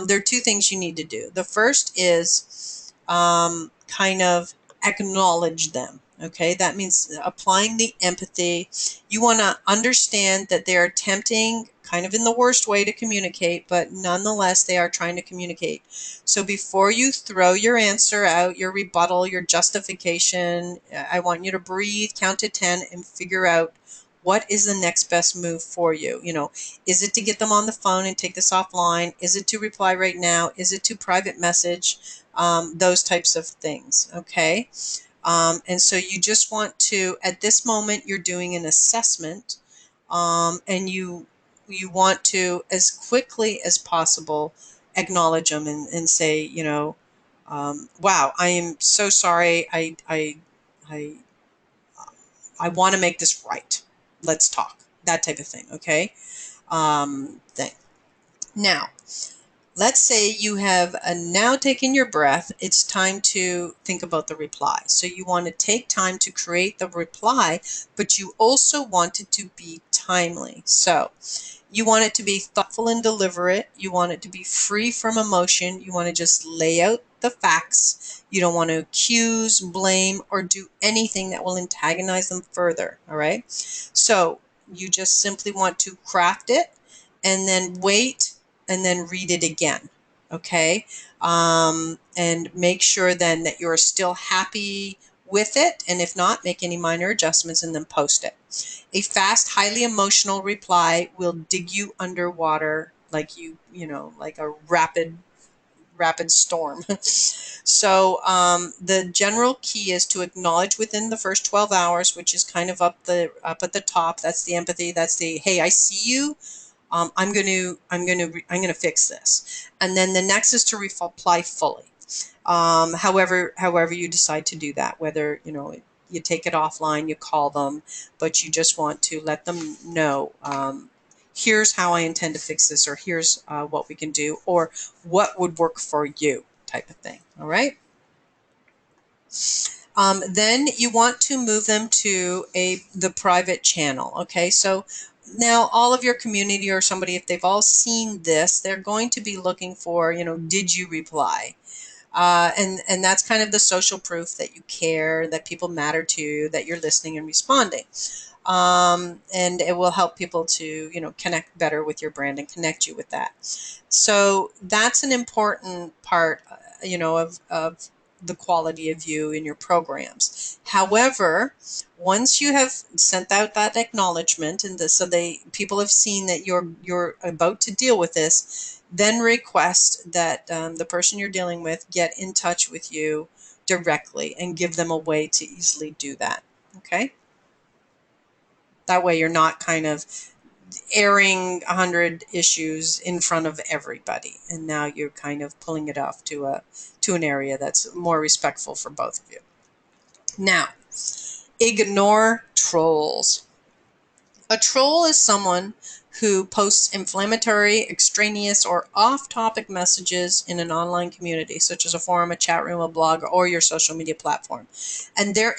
There are two things you need to do. The first is kind of acknowledge them. Okay, that means applying the empathy. You want to understand that they're attempting, kind of in the worst way, to communicate, but nonetheless, they are trying to communicate. So before you throw your answer out, your rebuttal, your justification, I want you to breathe, count to 10, and figure out what is the next best move for you. You know, is it to get them on the phone and take this offline? Is it to reply right now? Is it to private message? Those types of things, okay? And so you just want to, at this moment, you're doing an assessment, and you want to, as quickly as possible, acknowledge them and say, you know, wow, I am so sorry. I, I want to make this right. Let's talk. That type of thing, okay? Thing. Now, let's say you have now taken your breath. It's time to think about the reply. So you want to take time to create the reply, but you also want it to be timely. So you want it to be thoughtful and deliberate. You want it to be free from emotion. You want to just lay out the facts. You don't want to accuse, blame, or do anything that will antagonize them further. All right. So you just simply want to craft it and then wait and then read it again. Okay. And make sure then that you're still happy with it. And if not, make any minor adjustments and then post it. A fast, highly emotional reply will dig you underwater like like a rapid storm. So the general key is to acknowledge within the first 12 hours, which is kind of up at the top. That's the empathy. That's the, hey, I see you. I'm gonna fix this. And then the next is to reply fully. However you decide to do that, whether you take it offline, you call them, but you just want to let them know, here's how I intend to fix this, or here's what we can do, or what would work for you, type of thing. All right. Then you want to move them to the private channel. Okay, so now all of your community or somebody, if they've all seen this, they're going to be looking for, did you reply? And that's kind of the social proof that you care, that people matter to you, that you're listening and responding. And it will help people to, connect better with your brand and connect you with that. So that's an important part, of the quality of you in your programs. However, once you have sent out that acknowledgement and so people have seen that you're about to deal with this, then request that the person you're dealing with get in touch with you directly and give them a way to easily do that. Okay? That way you're not kind of airing 100 issues in front of everybody, and now you're kind of pulling it off to an area that's more respectful for both of you. Now, ignore trolls. A troll is someone who posts inflammatory, extraneous, or off-topic messages in an online community, such as a forum, a chat room, a blog, or your social media platform. And their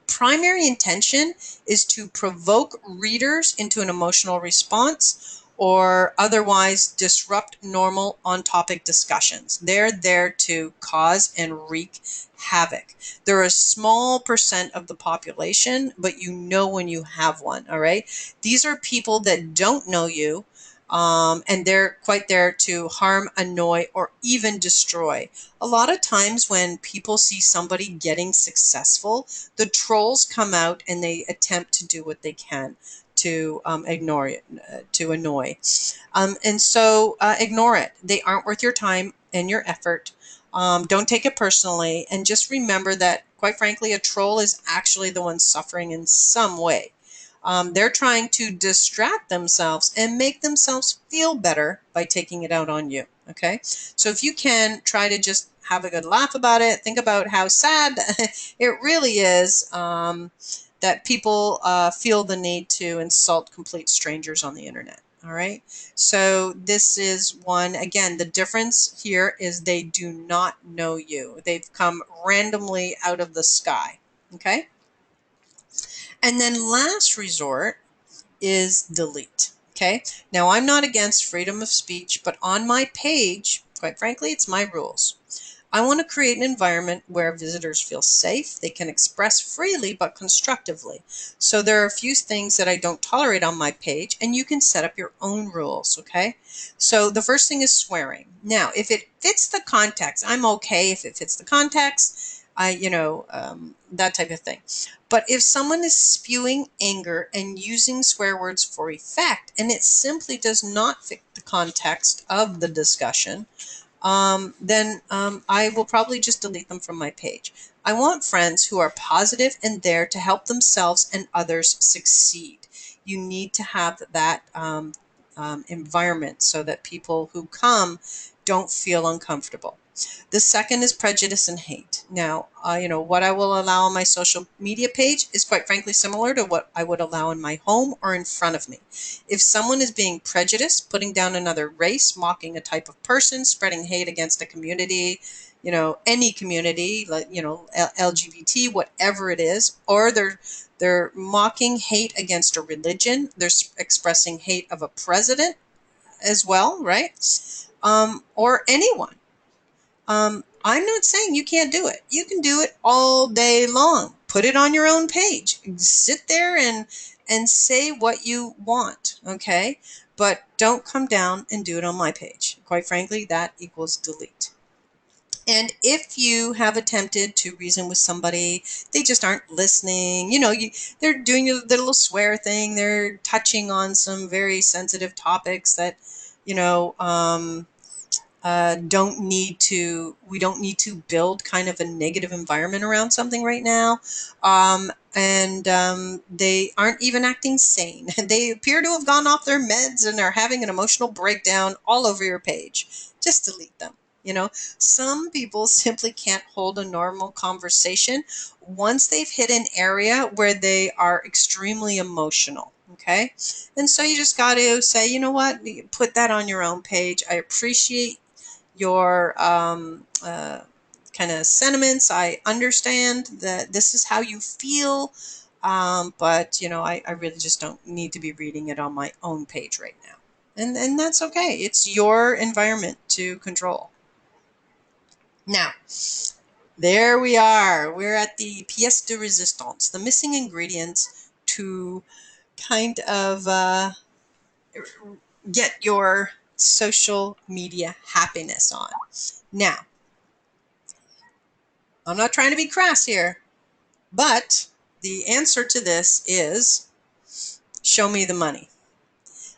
primary intention is to provoke readers into an emotional response or otherwise disrupt normal on-topic discussions. They're there to cause and wreak havoc. They're a small percent of the population, but you know when you have one, all right? These are people that don't know you. and they're quite there to harm, annoy, or even destroy. A lot of times when people see somebody getting successful, the trolls come out and they attempt to do what they can to ignore it, to annoy. And so ignore it. They aren't worth your time and your effort. Don't take it personally. And just remember that, quite frankly, a troll is actually the one suffering in some way. They're trying to distract themselves and make themselves feel better by taking it out on you. Okay? So if you can, try to just have a good laugh about it. Think about how sad it really is that people feel the need to insult complete strangers on the internet. All right. So this is one, again, the difference here is they do not know you. They've come randomly out of the sky. Okay. And then last resort is delete. Okay. Now I'm not against freedom of speech, but on my page, quite frankly, it's my rules. I want to create an environment where visitors feel safe, they can express freely but constructively. So there are a few things that I don't tolerate on my page, and you can set up your own rules, okay? So the first thing is swearing. Now, if it fits the context, I'm okay if it fits the context, that type of thing. But if someone is spewing anger and using swear words for effect, and it simply does not fit the context of the discussion, then I will probably just delete them from my page. I want friends who are positive and there to help themselves and others succeed. You need to have that environment so that people who come don't feel uncomfortable. The second is prejudice and hate. Now, what I will allow on my social media page is quite frankly similar to what I would allow in my home or in front of me. If someone is being prejudiced, putting down another race, mocking a type of person, spreading hate against a community, any community, like, LGBT, whatever it is, or they're mocking hate against a religion, they're expressing hate of a president as well, right? Or anyone. I'm not saying you can't do it. You can do it all day long. Put it on your own page. Sit there and say what you want, okay? But don't come down and do it on my page. Quite frankly, that equals delete. And if you have attempted to reason with somebody, they just aren't listening. They're doing their little swear thing. They're touching on some very sensitive topics that, you know, um, we don't need to build kind of a negative environment around something right now. And they aren't even acting sane. They appear to have gone off their meds and are having an emotional breakdown all over your page. Just delete them. Some people simply can't hold a normal conversation once they've hit an area where they are extremely emotional. Okay. And so you just got to say, you know what, put that on your own page. I appreciate your kind of sentiments. I understand that this is how you feel, but I really just don't need to be reading it on my own page right now. And that's okay. It's your environment to control. Now, there we are. We're at the pièce de résistance, the missing ingredients to kind of get your social media happiness on. Now, I'm not trying to be crass here, but the answer to this is show me the money.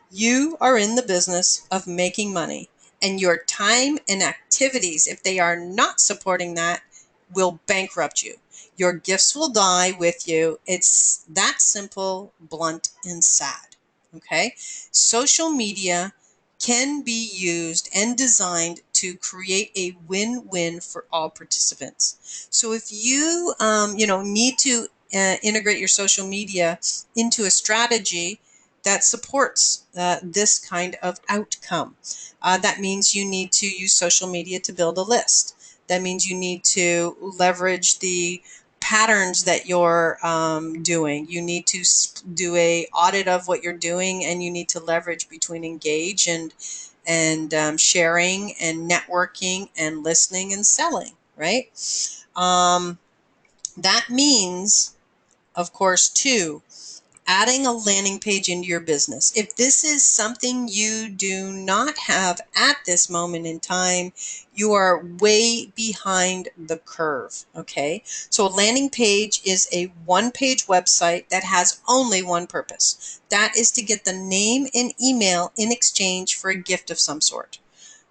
You are in the business of making money, and your time and activities, if they are not supporting that, will bankrupt you. Your gifts will die with you. It's that simple, blunt, and sad. Okay? Social media can be used and designed to create a win-win for all participants. So if you, need to integrate your social media into a strategy that supports this kind of outcome. That means you need to use social media to build a list. That means you need to leverage the patterns that you're doing. You need to do a audit of what you're doing, and you need to leverage between engage and sharing and networking and listening and selling, right? That means, of course, too, Adding a landing page into your business. If this is something you do not have at this moment in time, you are way behind the curve, okay? So a landing page is a one-page website that has only one purpose. That is to get the name and email in exchange for a gift of some sort.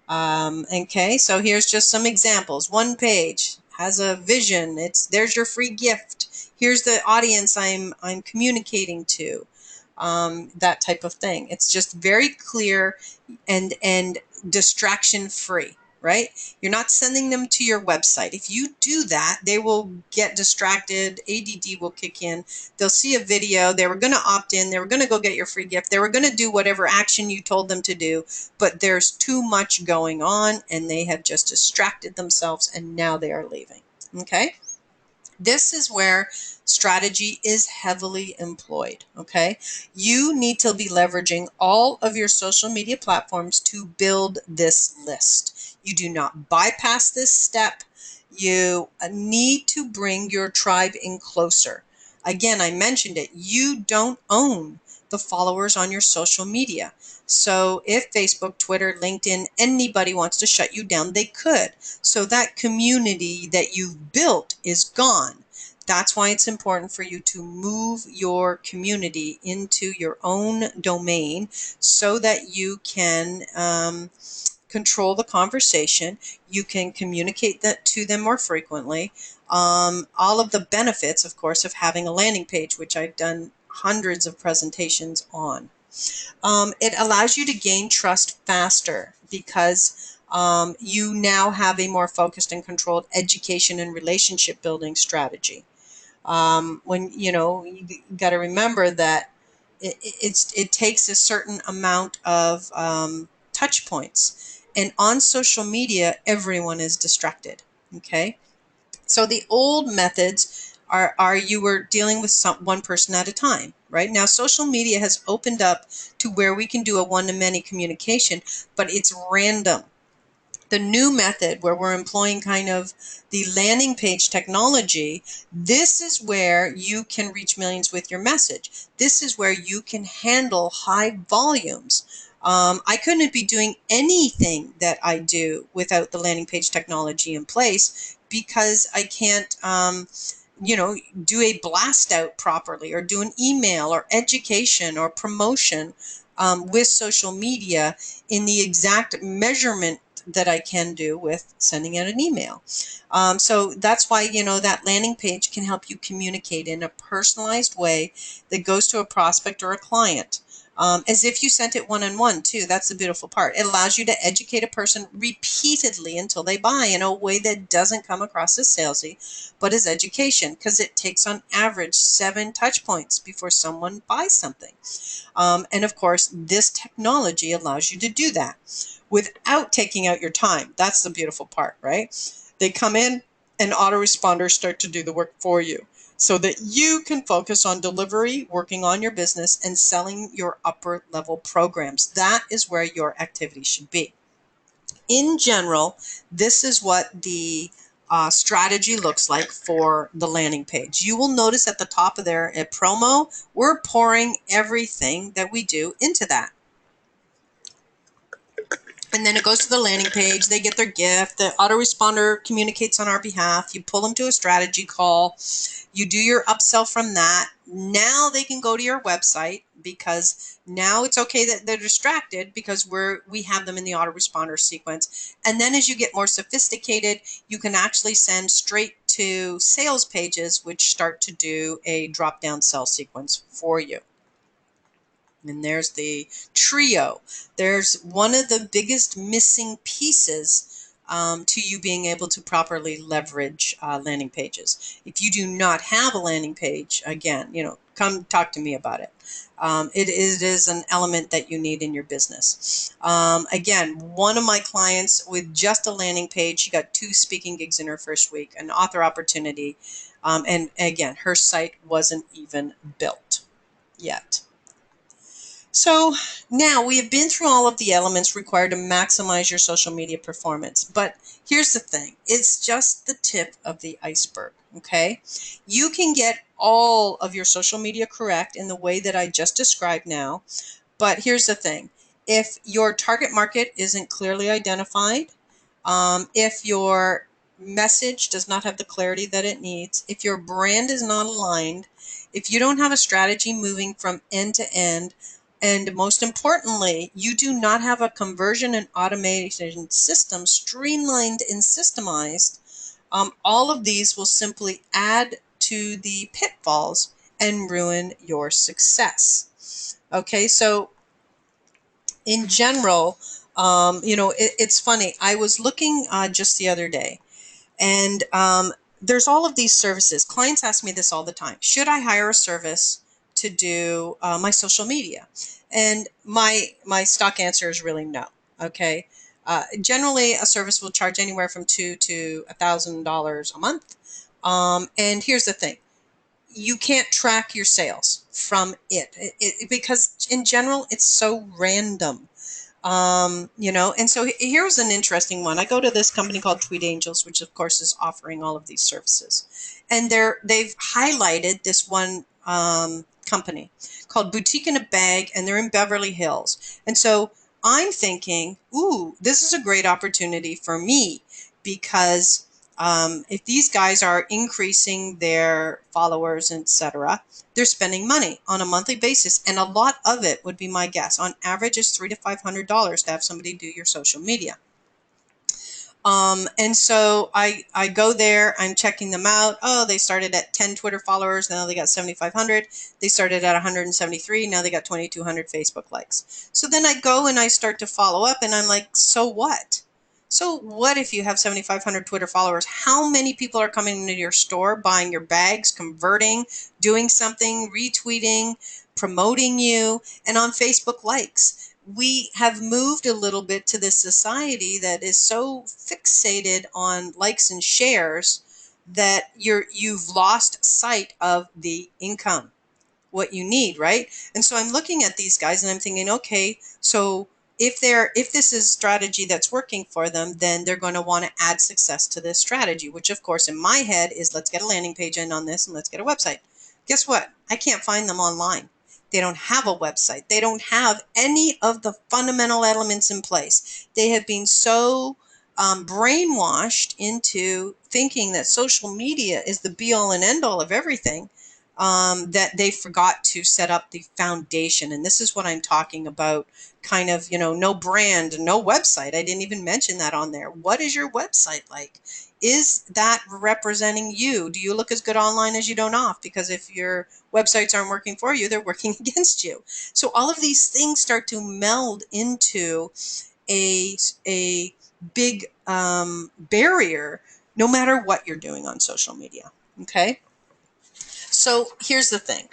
Okay, so here's just some examples. One page has a vision. There's your free gift. Here's the audience I'm communicating to. That type of thing. It's just very clear and distraction free, right? You're not sending them to your website. If you do that, they will get distracted. ADD will kick in. They'll see a video. They were going to opt in. They were going to go get your free gift. They were going to do whatever action you told them to do, but there's too much going on and they have just distracted themselves and now they are leaving. Okay? This is where strategy is heavily employed, okay? You need to be leveraging all of your social media platforms to build this list. You do not bypass this step. You need to bring your tribe in closer. Again, I mentioned it. You don't own the followers on your social media. So if Facebook, Twitter, LinkedIn, anybody wants to shut you down, they could. So that community that you've built is gone. That's why it's important for you to move your community into your own domain so that you can control the conversation. You can communicate that to them more frequently. All of the benefits, of course, of having a landing page, which I've done hundreds of presentations on. It allows you to gain trust faster because you now have a more focused and controlled education and relationship building strategy. When you got to remember that it takes a certain amount of touch points, and on social media, everyone is distracted. Okay, so the old methods are you were dealing with one person at a time, right? Now social media has opened up to where we can do a one-to-many communication, but it's random. The new method where we're employing kind of the landing page technology, this is where you can reach millions with your message. This is where you can handle high volumes. I couldn't be doing anything that I do without the landing page technology in place because I can't do a blast out properly or do an email or education or promotion with social media in the exact measurement that I can do with sending out an email. So that's why, that landing page can help you communicate in a personalized way that goes to a prospect or a client. As if you sent it one-on-one too. That's the beautiful part. It allows you to educate a person repeatedly until they buy in a way that doesn't come across as salesy, but as education, because it takes on average 7 touch points before someone buys something. And of course, this technology allows you to do that without taking out your time. That's the beautiful part, right? They come in and autoresponders start to do the work for you so that you can focus on delivery, working on your business, and selling your upper level programs. That is where your activity should be. In general, this is what the strategy looks like for the landing page. You will notice at the top of there at promo, we're pouring everything that we do into that. And then it goes to the landing page. They get their gift. The autoresponder communicates on our behalf. You pull them to a strategy call. You do your upsell from that. Now they can go to your website because now it's okay that they're distracted because we have them in the autoresponder sequence. And then as you get more sophisticated, you can actually send straight to sales pages, which start to do a drop-down sell sequence for you. And there's the trio. There's one of the biggest missing pieces to you being able to properly leverage landing pages. If you do not have a landing page, again, come talk to me about it. It is an element that you need in your business. Again, one of my clients with just a landing page, she got 2 speaking gigs in her first week, an author opportunity, and again, her site wasn't even built yet. So now we have been through all of the elements required to maximize your social media performance. But here's the thing, it's just the tip of the iceberg. Okay. You can get all of your social media correct in the way that I just described now. But here's the thing, if your target market isn't clearly identified, if your message does not have the clarity that it needs, if your brand is not aligned, if you don't have a strategy moving from end to end, and most importantly, you do not have a conversion and automation system streamlined and systemized, all of these will simply add to the pitfalls and ruin your success. Okay, so in general, it's funny. I was looking just the other day, and there's all of these services. Clients ask me this all the time. Should I hire a service to do my social media? And my stock answer is really no. Okay. Generally, a service will charge anywhere from $2 to $1,000 a month. And here's the thing, you can't track your sales from because in general it's so random. And so here's an interesting one. I go to this company called Tweet Angels, which of course is offering all of these services, and they've highlighted this one company called Boutique in a Bag, and they're in Beverly Hills. And so I'm thinking, ooh, this is a great opportunity for me, because if these guys are increasing their followers, etc., they're spending money on a monthly basis, and a lot of it would be my guess. On average, is $300 to $500 to have somebody do your social media. And so I go there, I'm checking them out. Oh, they started at 10 Twitter followers, now they got 7,500. They started at 173, now they got 2,200 Facebook likes. So then I go and I start to follow up, and I'm like, so what? So what if you have 7,500 Twitter followers? How many people are coming into your store, buying your bags, converting, doing something, retweeting, promoting you, and on Facebook likes? We have moved a little bit to this society that is so fixated on likes and shares that you've lost sight of the income, what you need, right? And so I'm looking at these guys and I'm thinking, okay, so if this is strategy that's working for them, then they're going to want to add success to this strategy, which of course in my head is, let's get a landing page in on this and let's get a website. Guess what? I can't find them online. They don't have a website. They don't have any of the fundamental elements in place. They have been so brainwashed into thinking that social media is the be all and end all of everything, that they forgot to set up the foundation. And this is what I'm talking about, kind of, no brand, no website. I didn't even mention that on there. What is your website like? Is that representing you? Do you look as good online as you don't off? Because if your websites aren't working for you, they're working against you. So all of these things start to meld into a big barrier, no matter what you're doing on social media. Okay. So here's the thing.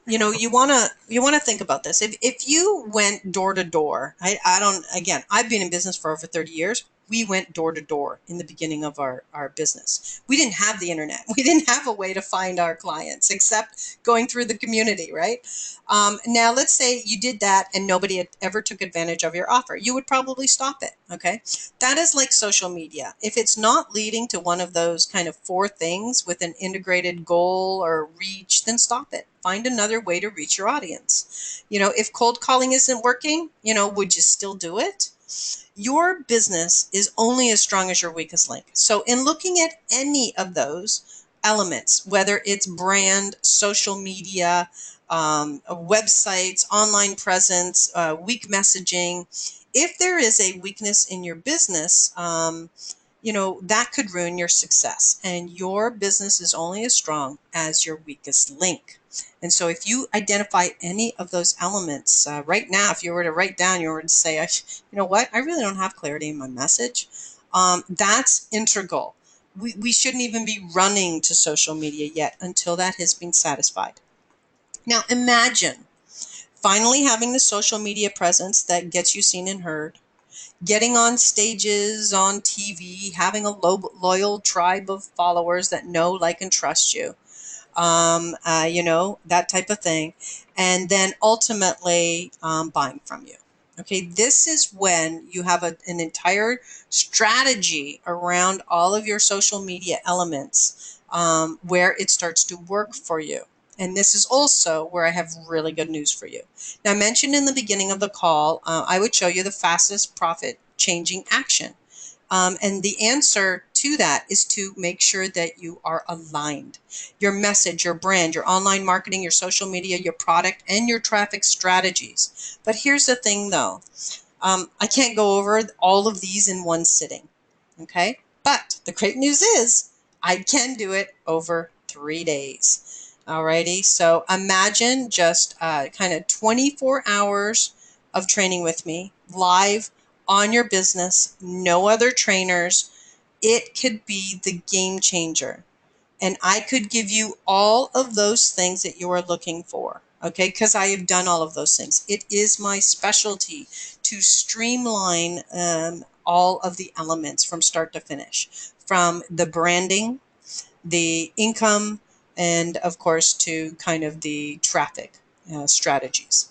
You want to think about this. If you went door to door, I don't, again, I've been in business for over 30 years. We went door to door in the beginning of our business. We didn't have the internet. We didn't have a way to find our clients except going through the community, right? Now, let's say you did that and nobody had ever took advantage of your offer. You would probably stop it, okay? That is like social media. If it's not leading to one of those kind of four things with an integrated goal or reach, then stop it. Find another way to reach your audience. If cold calling isn't working, would you still do it? Your business is only as strong as your weakest link. So in looking at any of those elements, whether it's brand, social media, websites, online presence, weak messaging, if there is a weakness in your business, that could ruin your success. And your business is only as strong as your weakest link. And so if you identify any of those elements right now, if you were to write down, you were to say, you know what, I really don't have clarity in my message, that's integral. We shouldn't even be running to social media yet until that has been satisfied. Now imagine finally having the social media presence that gets you seen and heard, getting on stages on TV, having a loyal tribe of followers that know, like, and trust you. that type of thing, and then ultimately buying from you. Okay, this is when you have an entire strategy around all of your social media elements where it starts to work for you. And this is also where I have really good news for you. Now, I mentioned in the beginning of the call, I would show you the fastest profit changing action. And the answer to that is to make sure that you are aligned. Your message, your brand, your online marketing, your social media, your product, and your traffic strategies. But here's the thing though, I can't go over all of these in one sitting, okay? But the great news is I can do it over 3 days. Alrighty, so imagine just kind of 24 hours of training with me, live on your business, no other trainers. It could be the game changer. And I could give you all of those things that you are looking for, okay? Because I have done all of those things. It is my specialty to streamline all of the elements from start to finish, from the branding, the income, and of course to kind of the traffic strategies.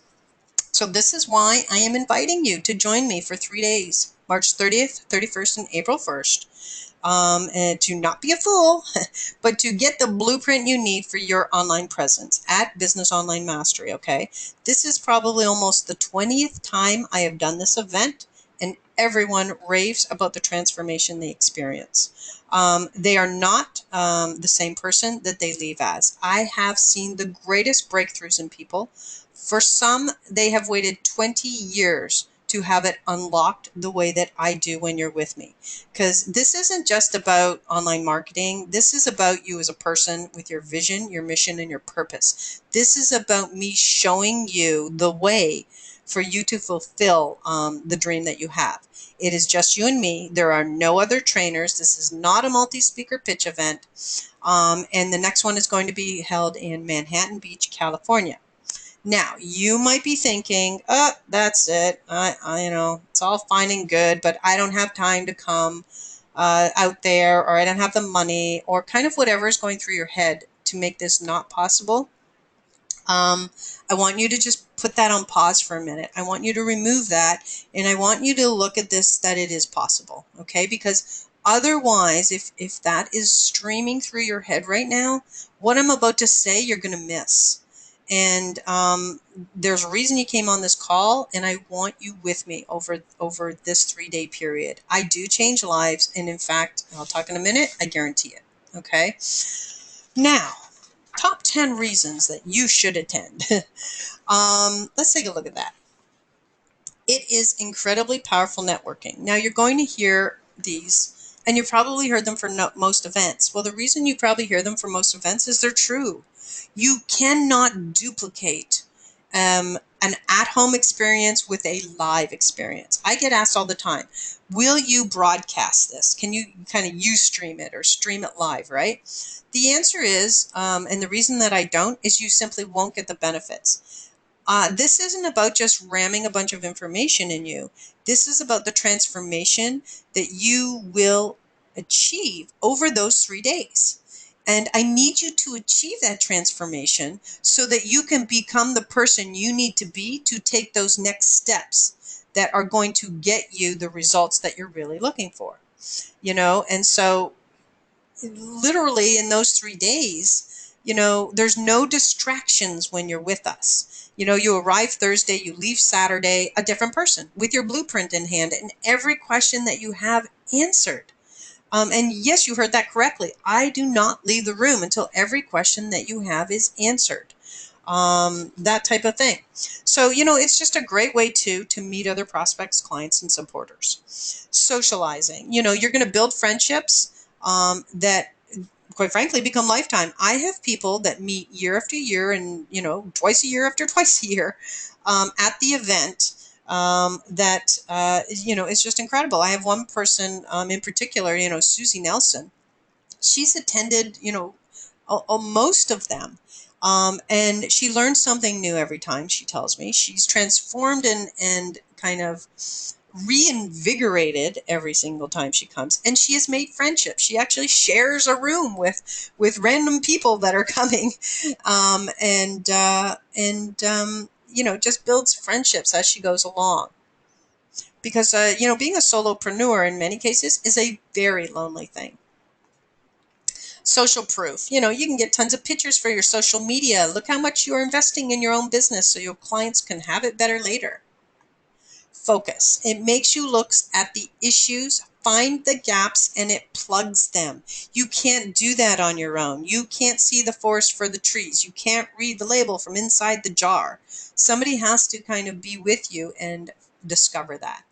So this is why I am inviting you to join me for 3 days, March 30th, 31st, and April 1st. And to not be a fool, but to get the blueprint you need for your online presence at Business Online Mastery, okay? This is probably almost the 20th time I have done this event, and everyone raves about the transformation they experience. They are not the same person that they leave as. I have seen the greatest breakthroughs in people. For some, they have waited 20 years to have it unlocked the way that I do when you're with me. Because this isn't just about online marketing. This is about you as a person with your vision, your mission, and your purpose. This is about me showing you the way for you to fulfill the dream that you have. It is just you and me. There are no other trainers. This is not a multi-speaker pitch event. And the next one is going to be held in Manhattan Beach, California. Now, you might be thinking, oh, that's it. It's all fine and good, but I don't have time to come out there, or I don't have the money, or kind of whatever is going through your head to make this not possible. I want you to just put that on pause for a minute. I want you to remove that, and I want you to look at this, that it is possible, okay? Because otherwise, if that is streaming through your head right now, what I'm about to say, you're going to miss. And there's a reason you came on this call, and I want you with me over this 3-day period. I do change lives, and in fact, I'll talk in a minute, I guarantee it, okay? Now, top 10 reasons that you should attend. Let's take a look at that. It is incredibly powerful networking. Now, you're going to hear these, and you've probably heard them for most events. Well, the reason you probably hear them for most events is they're true. You cannot duplicate an at-home experience with a live experience. I get asked all the time, will you broadcast this? Can you kind of stream it or stream it live, right? The answer is, and the reason that I don't, is you simply won't get the benefits. This isn't about just ramming a bunch of information in you. This is about the transformation that you will achieve over those 3 days. And I need you to achieve that transformation so that you can become the person you need to be to take those next steps that are going to get you the results that you're really looking for. And so literally in those 3 days, there's no distractions when you're with us. You arrive Thursday, you leave Saturday, a different person with your blueprint in hand and every question that you have answered. And yes, you heard that correctly. I do not leave the room until every question that you have is answered. That type of thing. So, it's just a great way to meet other prospects, clients, and supporters. Socializing. You're going to build friendships that, quite frankly, become lifetime. I have people that meet year after year and, twice a year after twice a year at the event. It's just incredible. I have one person in particular, Susie Nelson. She's attended, most of them. And she learns something new every time, she tells me. She's transformed and kind of reinvigorated every single time she comes, and she has made friendships. She actually shares a room with random people that are coming, just builds friendships as she goes along. Because being a solopreneur in many cases is a very lonely thing. Social proof. You can get tons of pictures for your social media. Look how much you're investing in your own business so your clients can have it better later. Focus. It makes you look at the issues, find the gaps, and it plugs them. You can't do that on your own. You can't see the forest for the trees. You can't read the label from inside the jar. Somebody has to kind of be with you and discover that.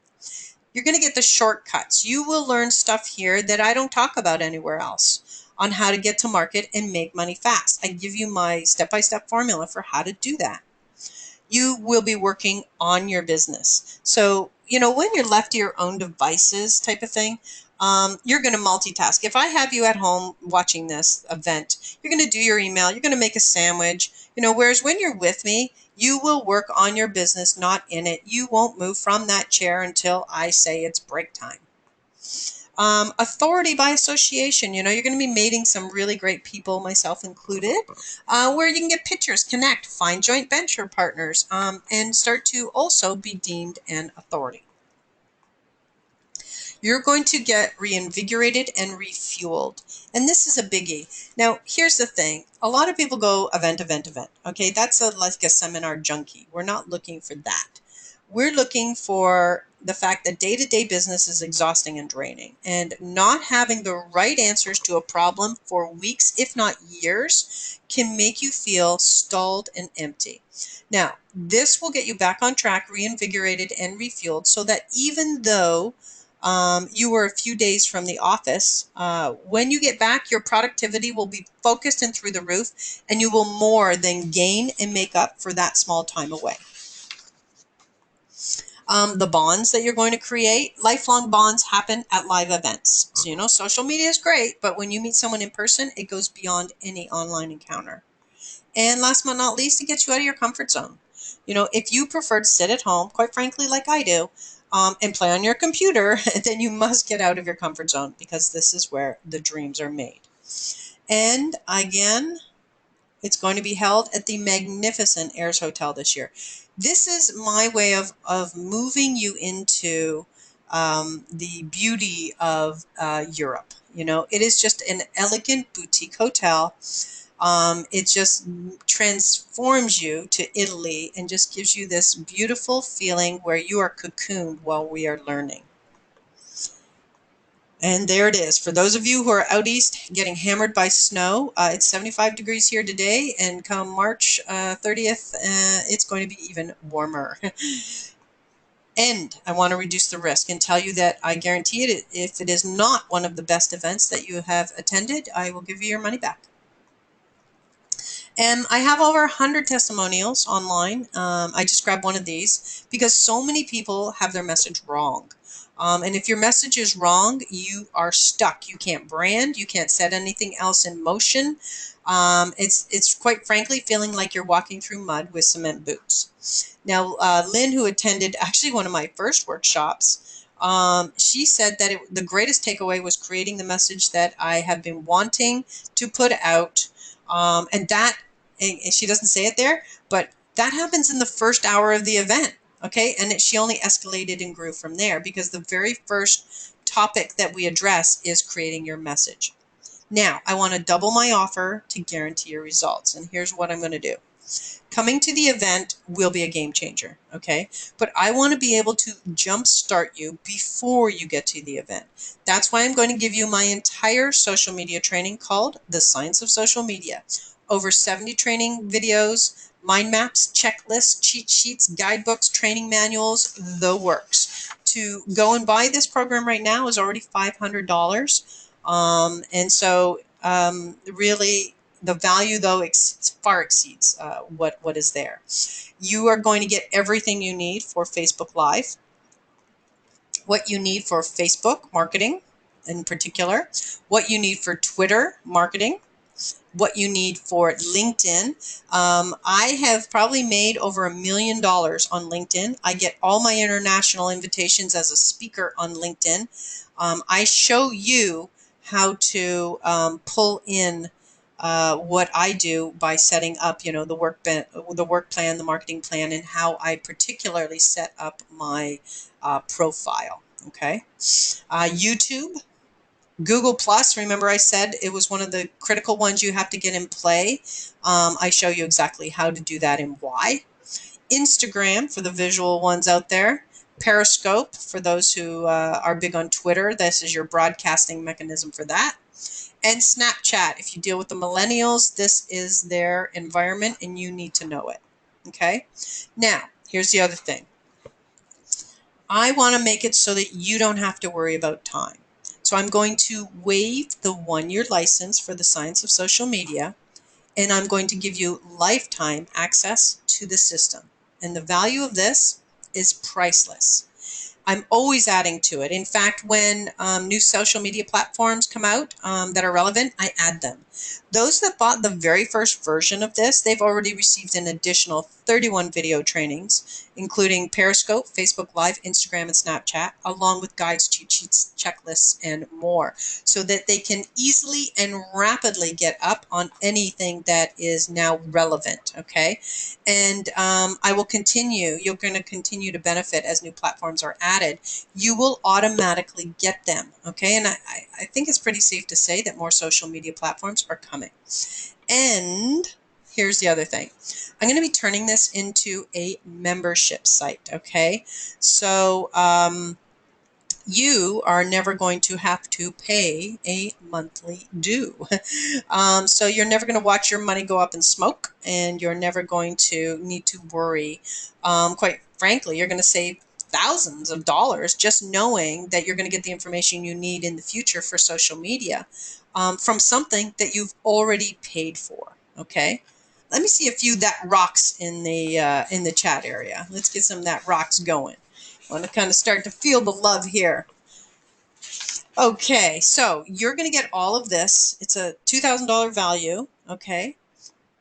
You're going to get the shortcuts. You will learn stuff here that I don't talk about anywhere else on how to get to market and make money fast. I give you my step-by-step formula for how to do that. You will be working on your business. So, when you're left to your own devices type of thing, you're going to multitask. If I have you at home watching this event, you're going to do your email, you're going to make a sandwich, whereas when you're with me, you will work on your business, not in it. You won't move from that chair until I say it's break time. Authority by association. You're going to be meeting some really great people, myself included, where you can get pictures, connect, find joint venture partners, and start to also be deemed an authority. You're going to get reinvigorated and refueled. And this is a biggie. Now, here's the thing. A lot of people go event. Okay, that's like a seminar junkie. We're not looking for that. We're looking for the fact that day-to-day business is exhausting and draining, and not having the right answers to a problem for weeks, if not years, can make you feel stalled and empty. Now, this will get you back on track, reinvigorated and refueled, so that even though you were a few days from the office, when you get back, your productivity will be focused and through the roof, and you will more than gain and make up for that small time away. The bonds that you're going to create, lifelong bonds happen at live events. So, social media is great, but when you meet someone in person, it goes beyond any online encounter. And last but not least, it gets you out of your comfort zone. If you prefer to sit at home, quite frankly, like I do, and play on your computer, then you must get out of your comfort zone, because this is where the dreams are made. And again, it's going to be held at the magnificent Ayers Hotel this year. This is my way of moving you into the beauty of Europe. It is just an elegant boutique hotel. It just transforms you to Italy and just gives you this beautiful feeling where you are cocooned while we are learning. And there it is. For those of you who are out east getting hammered by snow, it's 75 degrees here today, and come March 30th, it's going to be even warmer. And I want to reduce the risk and tell you that I guarantee it, if it is not one of the best events that you have attended, I will give you your money back. And I have over 100 testimonials online. I just grabbed one of these because so many people have their message wrong. And if your message is wrong, you are stuck. You can't brand. You can't set anything else in motion. It's quite frankly feeling like you're walking through mud with cement boots. Now, Lynn, who attended actually one of my first workshops, she said that the greatest takeaway was creating the message that I have been wanting to put out. And she doesn't say it there, but that happens in the first hour of the event. Okay. And she only escalated and grew from there, because the very first topic that we address is creating your message. Now, I want to double my offer to guarantee your results. And here's what I'm going to do. Coming to the event will be a game changer, okay? But I want to be able to jumpstart you before you get to the event. That's why I'm going to give you my entire social media training called The Science of Social Media. Over 70 training videos, mind maps, checklists, cheat sheets, guidebooks, training manuals, the works. To go and buy this program right now is already $500. And so really, the value, though, far exceeds what is there. You are going to get everything you need for Facebook Live, what you need for Facebook marketing in particular, what you need for Twitter marketing, what you need for LinkedIn. I have probably made over $1 million on LinkedIn. I get all my international invitations as a speaker on LinkedIn. I show you how to pull in what I do by setting up, the work plan, the marketing plan, and how I particularly set up my profile. Okay, YouTube. Google Plus, remember I said it was one of the critical ones you have to get in play. I show you exactly how to do that and why. Instagram for the visual ones out there. Periscope for those who are big on Twitter. This is your broadcasting mechanism for that. And Snapchat. If you deal with the millennials, this is their environment and you need to know it. Okay? Now, here's the other thing. I want to make it so that you don't have to worry about time. So I'm going to waive the 1-year license for the Science of Social Media, and I'm going to give you lifetime access to the system. And the value of this is priceless. I'm always adding to it. In fact, when new social media platforms come out that are relevant, I add them. Those that bought the very first version of this, they've already received an additional 31 video trainings, including Periscope, Facebook Live, Instagram, and Snapchat, along with guides, cheat sheets, checklists, and more, so that they can easily and rapidly get up on anything that is now relevant, okay? And I will continue. You're going to continue to benefit as new platforms are added. You will automatically get them, okay? And I think it's pretty safe to say that more social media platforms are coming. And here's the other thing. I'm going to be turning this into a membership site, okay? So you are never going to have to pay a monthly due. So you're never going to watch your money go up in smoke, and you're never going to need to worry. Quite frankly, you're going to save thousands of dollars just knowing that you're going to get the information you need in the future for social media from something that you've already paid for. Okay. Let me see a few that rocks in the chat area. Let's get some that rocks going. I want to kind of start to feel the love here. Okay, so you're going to get all of this. It's a $2,000 value, okay?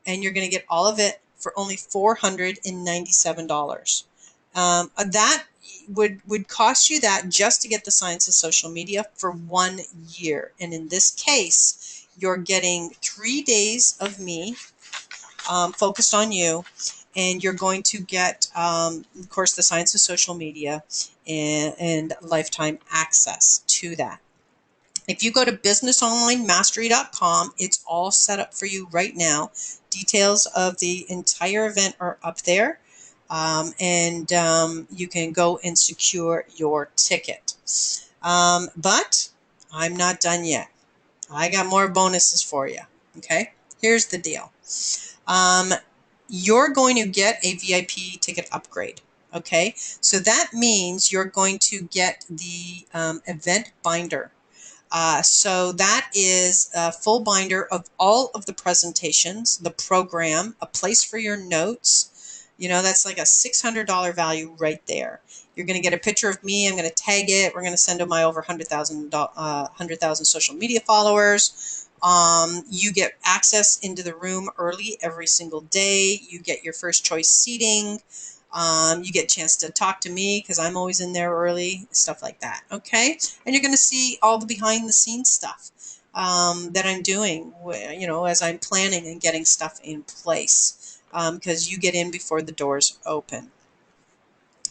And you're going to get all of it for only $497. That would cost you that just to get the Science of Social Media for 1 year. And in this case, you're getting 3 days of me focused on you, and you're going to get, of course, the Science of Social Media and lifetime access to that. If you go to businessonlinemastery.com, it's all set up for you right now. Details of the entire event are up there, and you can go and secure your ticket. But I'm not done yet. I got more bonuses for you. Okay, here's the deal. You're going to get a VIP ticket upgrade. Okay, so that means you're going to get the event binder. So that is a full binder of all of the presentations, the program, a place for your notes. That's like a $600 value right there. You're going to get a picture of me. I'm going to tag it. We're going to send to my over 100,000 social media followers. You get access into the room early every single day. You get your first choice seating. You get a chance to talk to me because I'm always in there early, stuff like that. Okay, and you're going to see all the behind the scenes stuff that I'm doing, as I'm planning and getting stuff in place, because you get in before the doors open.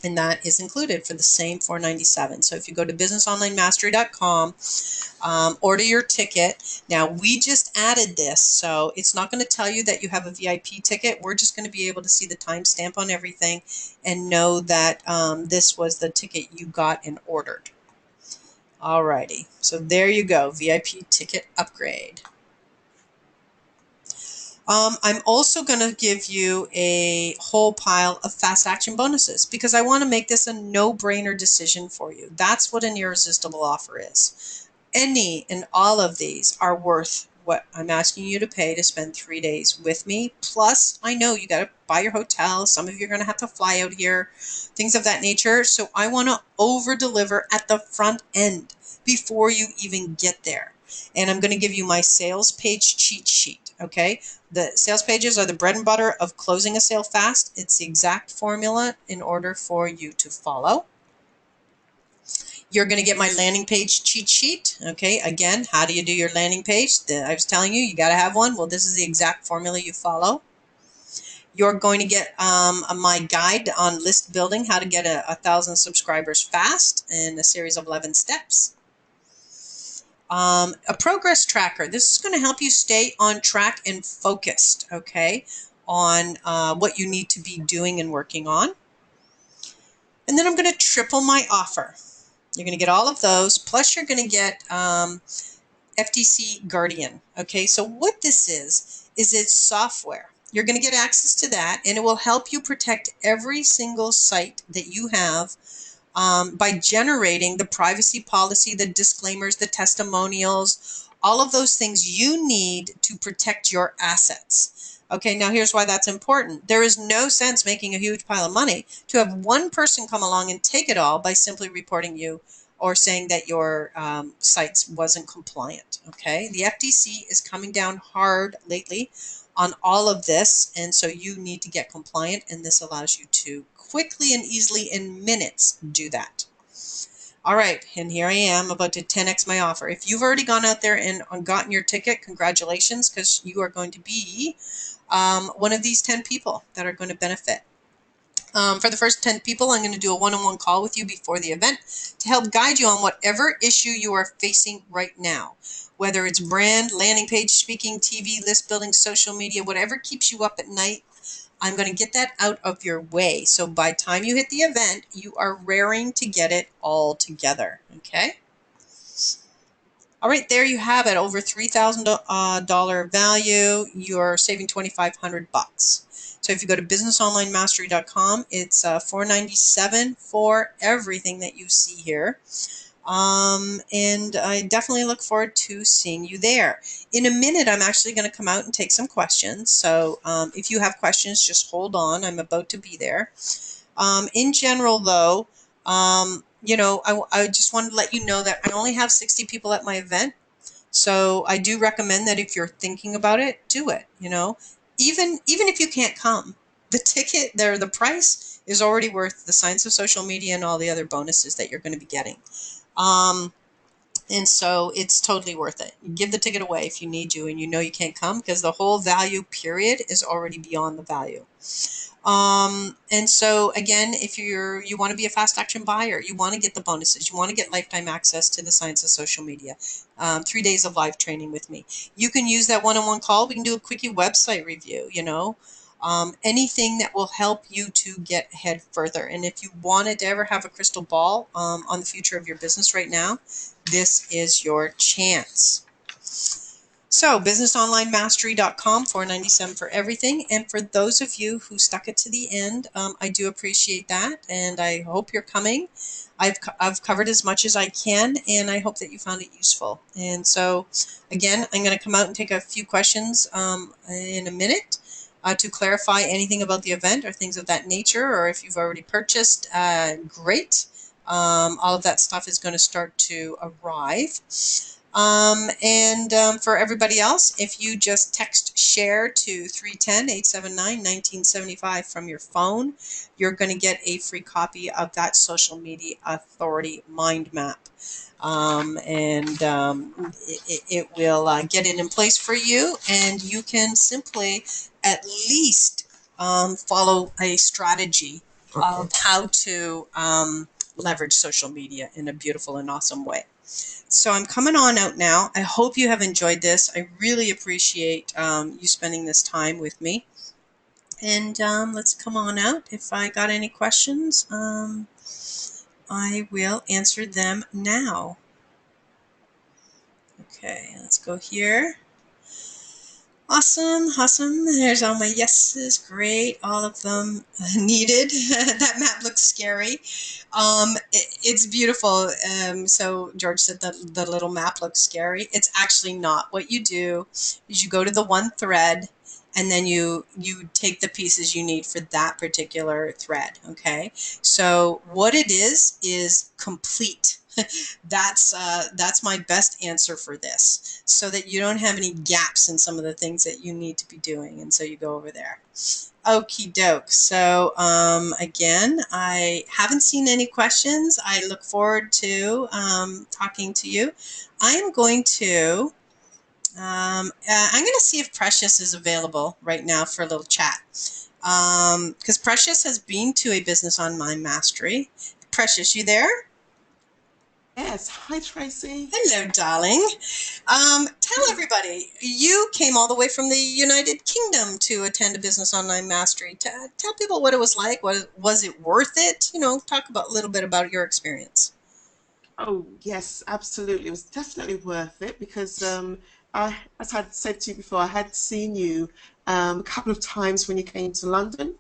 And that is included for the same $497. So if you go to businessonlinemastery.com, order your ticket. Now, we just added this, so it's not going to tell you that you have a VIP ticket. We're just going to be able to see the timestamp on everything and know that this was the ticket you got and ordered. Alrighty, so there you go, VIP ticket upgrade. I'm also going to give you a whole pile of fast action bonuses because I want to make this a no-brainer decision for you. That's what an irresistible offer is. Any and all of these are worth what I'm asking you to pay to spend 3 days with me. Plus, I know you got to buy your hotel. Some of you are going to have to fly out here, things of that nature. So I want to over-deliver at the front end before you even get there. and I'm going to give you my sales page cheat sheet. Okay, the sales pages are the bread and butter of closing a sale fast. It's the exact formula in order for you to follow. You're going to get my landing page cheat sheet. Okay, again, how do you do your landing page? I was telling you, you got to have one. Well, this is the exact formula you follow. You're going to get my guide on list building, how to get 1,000 subscribers fast in a series of 11 steps. A progress tracker. This is going to help you stay on track and focused, okay, on what you need to be doing and working on. And then I'm going to triple my offer. You're going to get all of those, plus you're going to get FTC Guardian. Okay, so what this is it's software. You're going to get access to that, and it will help you protect every single site that you have by generating the privacy policy, the disclaimers, the testimonials, all of those things you need to protect your assets. Okay, now here's why that's important. There is no sense making a huge pile of money to have one person come along and take it all by simply reporting you or saying that your site wasn't compliant. Okay, the FTC is coming down hard lately on all of this, and so you need to get compliant, and this allows you to quickly and easily in minutes do that. All right, and here I am about to 10x my offer. If you've already gone out there and gotten your ticket, congratulations, because you are going to be one of these 10 people that are going to benefit. For the first 10 people, I'm going to do a one-on-one call with you before the event to help guide you on whatever issue you are facing right now. Whether it's brand, landing page, speaking, TV, list building, social media, whatever keeps you up at night, I'm going to get that out of your way. So by the time you hit the event, you are raring to get it all together. Okay? All right, there you have it. Over $3,000 value. You're saving $2,500. So if you go to businessonlinemastery.com, it's $497 for everything that you see here. And I definitely look forward to seeing you there. In a minute, I'm actually going to come out and take some questions. So if you have questions, just hold on. I'm about to be there. In general, though, I just wanted to let you know that I only have 60 people at my event. So I do recommend that if you're thinking about it, do it. Even if you can't come, the ticket there, the price is already worth the science of social media and all the other bonuses that you're going to be getting. And so it's totally worth it. Give the ticket away if you need to and you know you can't come, because the whole value period is already beyond the value. And so again, if you want to be a fast action buyer, you want to get the bonuses, you want to get lifetime access to the science of social media, 3 days of live training with me. You can use that one-on-one call. We can do a quickie website review, anything that will help you to get ahead further. And if you wanted to ever have a crystal ball on the future of your business right now, this is your chance. So businessonlinemastery.com, $497 for everything. And for those of you who stuck it to the end, I do appreciate that, and I hope you're coming. I've covered as much as I can, and I hope that you found it useful. And so, again, I'm going to come out and take a few questions in a minute to clarify anything about the event or things of that nature, or if you've already purchased, great. All of that stuff is going to start to arrive. For everybody else, if you just text share to 310-879-1975 from your phone, you're going to get a free copy of that Social Media Authority Mind Map. It will get it in place for you, and you can simply at least follow a strategy of how to leverage social media in a beautiful and awesome way. So I'm coming on out now. I hope you have enjoyed this. I really appreciate you spending this time with me. And let's come on out. If I got any questions, I will answer them now. Okay, let's go here. Awesome, awesome. There's all my yeses. Great, all of them needed. That map looks scary. It's beautiful. So George said that the little map looks scary. It's actually not. What you do is you go to the one thread and then you take the pieces you need for that particular thread. Okay, so what it is complete. That's my best answer for this, so that you don't have any gaps in some of the things that you need to be doing, and so you go over there. Okie doke. So again, I haven't seen any questions. I look forward to talking to you. I am going to I'm going to see if Precious is available right now for a little chat. Because Precious has been to a business on Mind Mastery. Precious, you there? Yes. Hi, Tracy. Hello, darling. Tell everybody, you came all the way from the United Kingdom to attend a business online mastery. Tell people what it was like. Was it worth it? Talk about a little bit about your experience. Oh, yes, absolutely. It was definitely worth it because as I said to you before, I had seen you a couple of times when you came to London.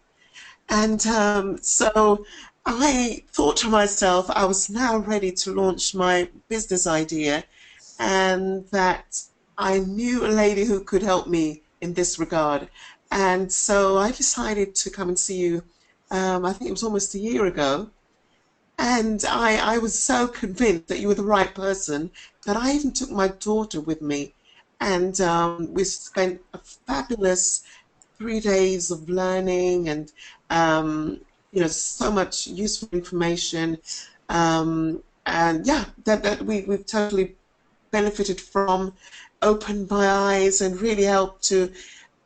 And so I thought to myself, I was now ready to launch my business idea, and that I knew a lady who could help me in this regard. And so I decided to come and see you. I think it was almost a year ago. And I was so convinced that you were the right person that I even took my daughter with me. And we spent a fabulous 3 days of learning and, so much useful information. And yeah, that we've totally benefited from, opened my eyes and really helped to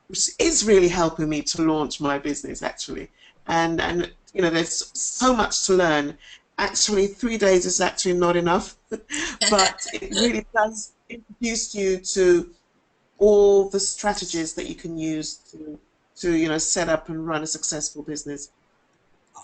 which is really helping me to launch my business actually. And there's so much to learn. Actually, 3 days is actually not enough, but it really does introduce you to all the strategies that you can use to set up and run a successful business.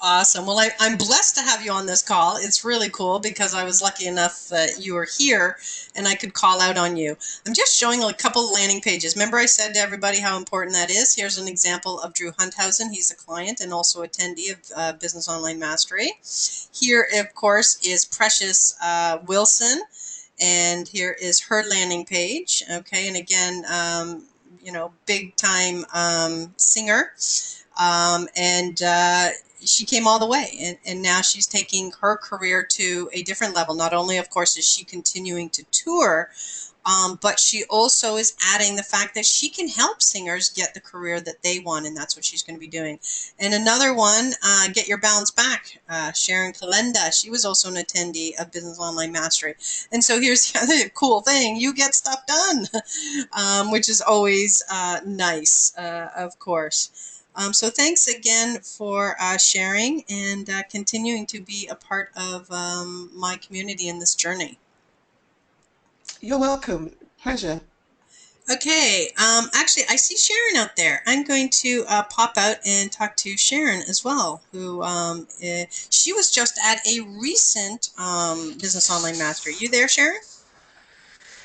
Awesome. Well, I'm blessed to have you on this call. It's really cool because I was lucky enough that you were here and I could call out on you. I'm just showing a couple of landing pages. Remember, I said to everybody how important that is? Here's an example of Drew Hunthausen. He's a client and also attendee of Business Online Mastery. Here, of course, is Precious Wilson, and here is her landing page. Okay, and again, big time singer. And she came all the way, and now she's taking her career to a different level. Not only, of course, is she continuing to tour, but she also is adding the fact that she can help singers get the career that they want, and that's what she's going to be doing. And another one, Get Your Balance Back, Sharon Kalenda. She was also an attendee of Business Online Mastery. And so here's the other cool thing: you get stuff done, which is always nice, of course. So thanks again for sharing and continuing to be a part of my community in this journey. You're welcome. Pleasure. Okay, actually, I see Sharon out there. I'm going to pop out and talk to Sharon as well, who she was just at a recent Business Online Mastery. You there, Sharon?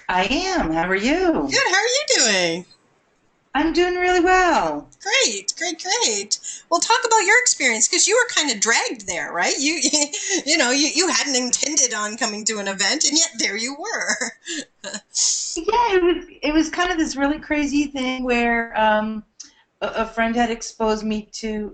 I am. How are you? Good. How are you doing? I'm doing really well. Great, great, great. Well, talk about your experience because you were kind of dragged there, right? You hadn't intended on coming to an event, and yet there you were. Yeah, it was kind of this really crazy thing where a friend had exposed me to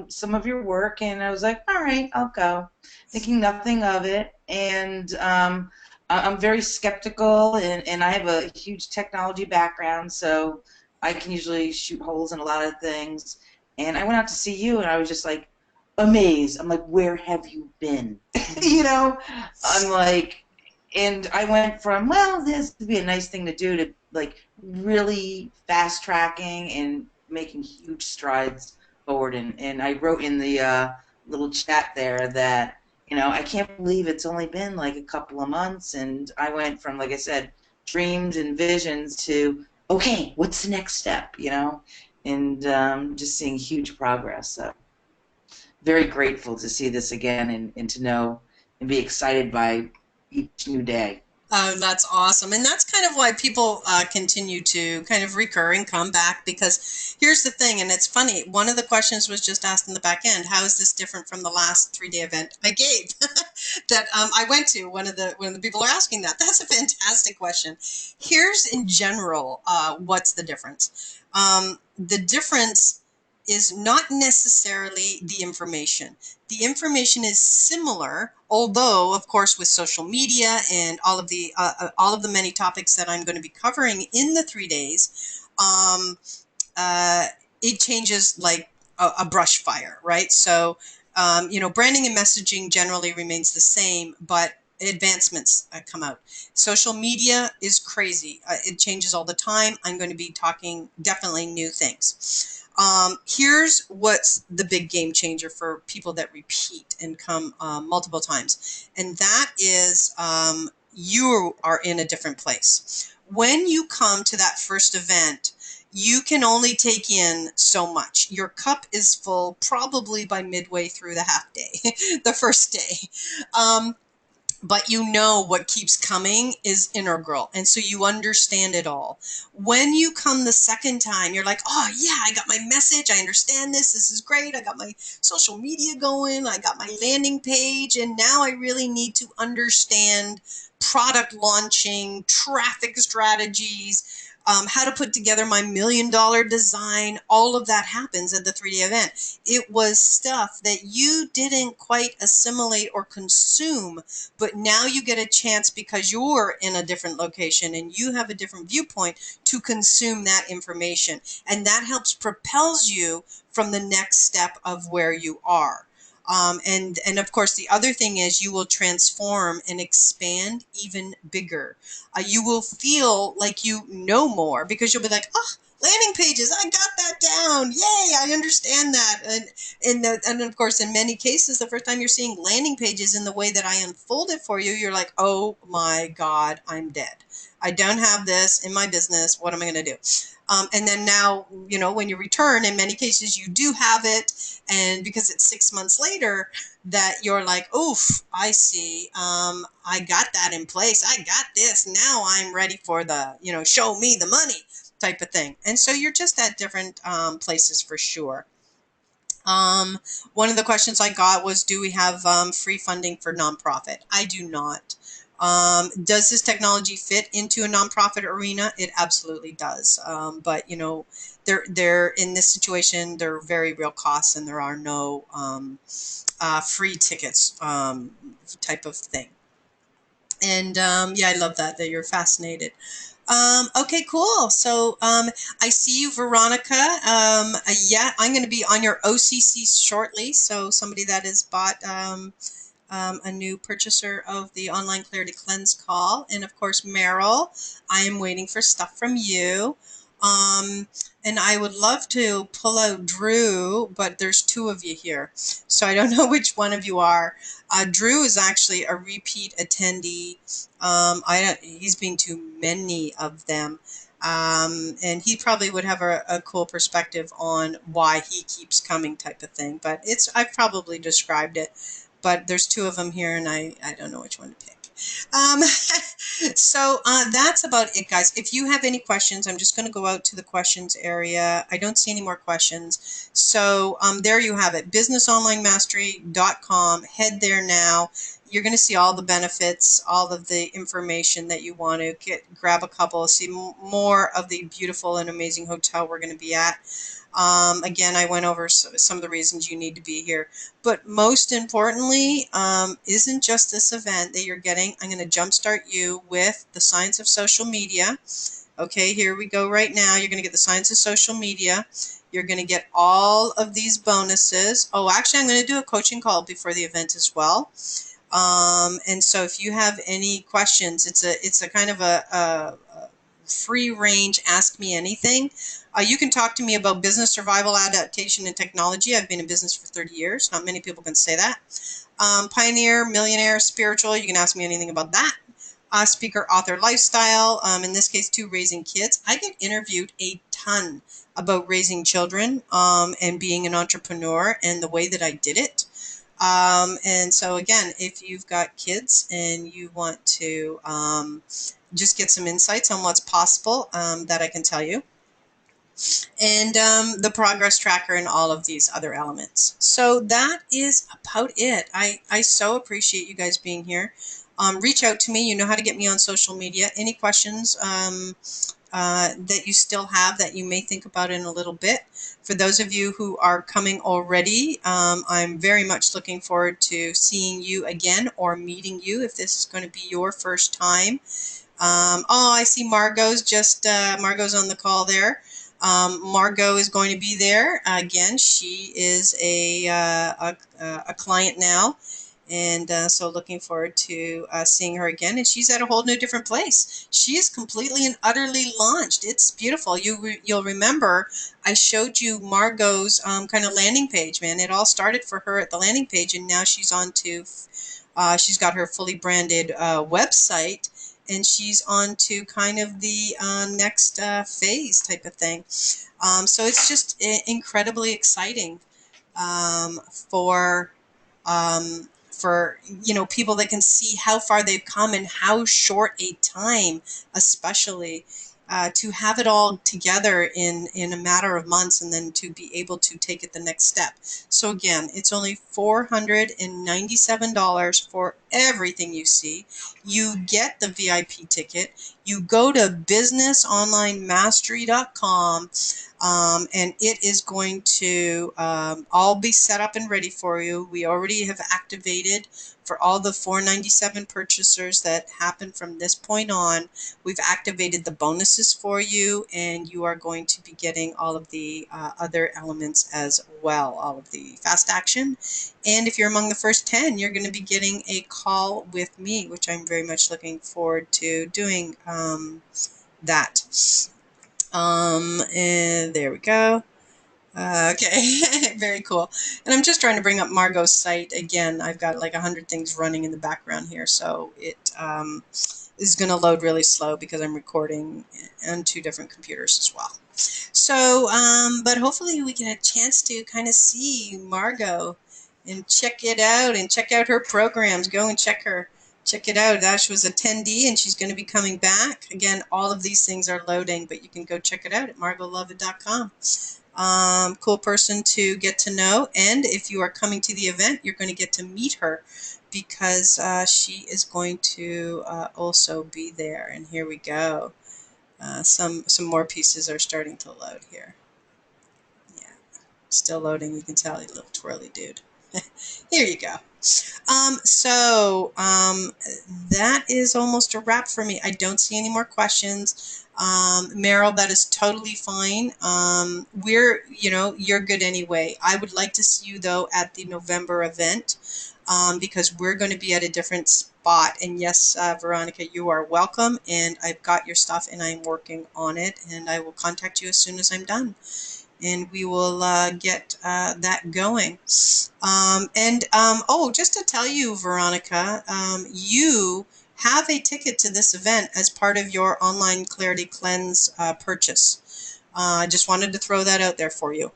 some of your work, and I was like, all right, I'll go, thinking nothing of it. And I'm very skeptical, and I have a huge technology background, so I can usually shoot holes in a lot of things. And I went out to see you, and I was just like amazed. I'm like, where have you been? you know, I'm like, and I went from, well, this would be a nice thing to do to like really fast tracking and making huge strides forward. And I wrote in the little chat there that, I can't believe it's only been like a couple of months. And I went from, like I said, dreams and visions to, okay, what's the next step, And just seeing huge progress. So very grateful to see this again and to know and be excited by each new day. Oh, that's awesome. And that's kind of why people continue to kind of recur and come back because here's the thing, and it's funny. One of the questions was just asked in the back end, how is this different from the last 3-day event I gave that I went to? One of the people are asking that. That's a fantastic question. Here's in general what's the difference. the difference is not necessarily the information. The information is similar, although, of course, with social media and all of the many topics that I'm going to be covering in the 3 days, um, uh, it changes like a brush fire, right? So, branding and messaging generally remains the same, but advancements come out. Social media is crazy. It changes all the time. I'm going to be talking definitely new things. Here's what's the big game changer for people that repeat and come multiple times, and that is you are in a different place. When you come to that first event, you can only take in so much. Your cup is full probably by midway through the half day, the first day. Um, but you know what keeps coming is integral, and so you understand it all. When you come the second time, you're like, oh yeah, I got my message, I understand this is great, I got my social media going, I got my landing page, and now I really need to understand product launching, traffic strategies, how to put together my $1 million design. All of that happens at the 3-day event. It was stuff that you didn't quite assimilate or consume, but now you get a chance, because you're in a different location and you have a different viewpoint, to consume that information. And that helps propels you from the next step of where you are. And of course, the other thing is you will transform and expand even bigger. You will feel like you know more, because you'll be like, oh, landing pages, I got that down. Yay, I understand that. And of course, in many cases, the first time you're seeing landing pages in the way that I unfold it for you, you're like, oh my God, I'm dead. I don't have this in my business. What am I going to do? And then now, when you return, in many cases, you do have it. And because it's 6 months later, that you're like, oof, I see. I got that in place. I got this. Now I'm ready for the, show me the money type of thing. And so you're just at different places for sure. Um, One of the questions I got was, do we have free funding for nonprofit? I do not. Does this technology fit into a nonprofit arena? It absolutely does. But they're in this situation. There are very real costs, and there are no free tickets type of thing. And yeah, I love that you're fascinated. Okay, cool. So I see you, Veronica. Yeah, I'm going to be on your OCC shortly. So somebody that has bought a new purchaser of the Online Clarity Cleanse call. And of course, Meryl, I am waiting for stuff from you. And I would love to pull out Drew, but there's two of you here. So I don't know which one of you are. Drew is actually a repeat attendee. He's been to many of them. And he probably would have a cool perspective on why he keeps coming type of thing. But I've probably described it. But there's two of them here, and I don't know which one to pick. Um, so that's about it, guys. If you have any questions, I'm just going to go out to the questions area. I don't see any more questions. So there you have it, businessonlinemastery.com. Head there now. You're going to see all the benefits, all of the information that you want to grab a couple, see more of the beautiful and amazing hotel we're going to be at. Again, I went over some of the reasons you need to be here. But most importantly, isn't just this event that you're getting. I'm going to jumpstart you with the science of social media. Okay, here we go right now. You're going to get the science of social media. You're going to get all of these bonuses. Oh, actually, I'm going to do a coaching call before the event as well. And so if you have any questions, it's a kind of a free range ask me anything. You can talk to me about business, survival, adaptation, and technology. I've been in business for 30 years. Not many people can say that. Pioneer, millionaire, spiritual, you can ask me anything about that. Speaker, author, lifestyle, in this case too, raising kids. I get interviewed a ton about raising children and being an entrepreneur and the way that I did it. And so again, if you've got kids and you want to just get some insights on what's possible, that I can tell you, and the progress tracker and all of these other elements. So that is about it. I so appreciate you guys being here. reach out to me. You know how to get me on social media. Any questions that you still have that you may think about in a little bit. For those of you who are coming already, I'm very much looking forward to seeing you again or meeting you if this is going to be your first time. Oh, I see Margot's on the call there. Margot is going to be there again. She is a client now, and so looking forward to seeing her again. And she's at a whole new different place. She is completely and utterly launched. It's beautiful. You'll remember I showed you Margot's kind of landing page. Man, it all started for her at the landing page, and now she's on to. She's got her fully branded website, and she's on to kind of the next phase type of thing. So it's just incredibly exciting for people that can see how far they've come in how short a time, especially to have it all together in a matter of months, and then to be able to take it the next step. So again, it's only $497 for everything you see. You get the VIP ticket. You go to businessonlinemastery.com, and it is going to all be set up and ready for you. We already have activated for all the $497 purchasers that happen from this point on. We've activated the bonuses for you, and you are going to be getting all of the other elements as well, all of the fast action. And if you're among the first 10, you're going to be getting a call with me, which I'm very much looking forward to doing that. And there we go. Okay, very cool. And I'm just trying to bring up Margot's site again. I've got like 100 things running in the background here, so it is going to load really slow because I'm recording on 2 different computers as well. So, but hopefully we get a chance to kind of see Margot and check it out and check out her programs. Go and check it out. She was attendee, and she's going to be coming back. Again, all of these things are loading, but you can go check it out at margotlovett.com. Cool person to get to know, and if you are coming to the event, you're going to get to meet her because she is going to also be there. And here we go. Some more pieces are starting to load here. Yeah, still loading. You can tell he's a little twirly dude. Here you go. That is almost a wrap for me. I don't see any more questions. Meryl, that is totally fine. You're good anyway. I would like to see you, though, at the November event because we're going to be at a different spot. And yes, Veronica, you are welcome. And I've got your stuff, and I'm working on it. And I will contact you as soon as I'm done. And we will get that going. Just to tell you, Veronica, you have a ticket to this event as part of your online Clarity Cleanse purchase. I just wanted to throw that out there for you.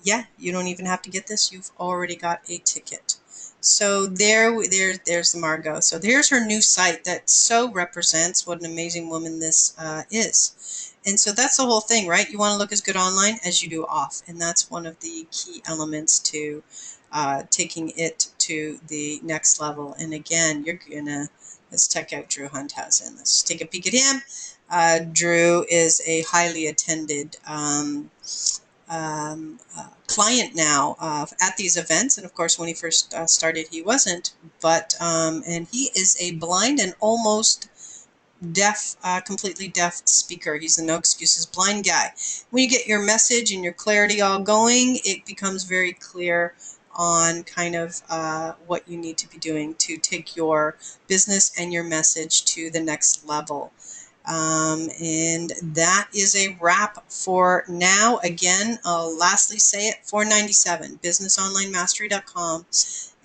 Yeah, you don't even have to get this. You've already got a ticket. So there's the Margot. So there's her new site that so represents what an amazing woman this is. And so that's the whole thing, right? You want to look as good online as you do off. And that's one of the key elements to taking it to the next level. And again, let's check out Drew Hunthausen. Let's take a peek at him. Drew is a highly attended client now at these events, and of course when he first started he wasn't, and he is a blind and almost deaf, completely deaf speaker. He's a no excuses blind guy. When you get your message and your clarity all going, it becomes very clear on kind of what you need to be doing to take your business and your message to the next level. And that is a wrap for now. Again, I'll lastly say it, $497, businessonlinemastery.com.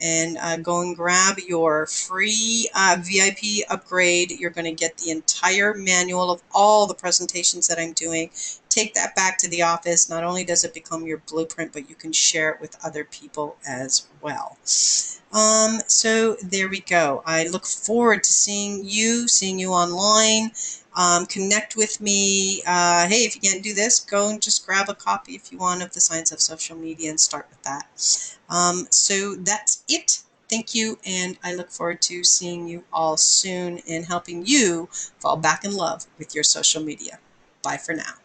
And go and grab your free VIP upgrade. You're going to get the entire manual of all the presentations that I'm doing. Take that back to the office. Not only does it become your blueprint, but you can share it with other people as well. So there we go. I look forward to seeing you online. Connect with me. Hey, if you can't do this, go and just grab a copy if you want of the Science of Social Media and start with that. So that's it. Thank you, and I look forward to seeing you all soon and helping you fall back in love with your social media. Bye for now.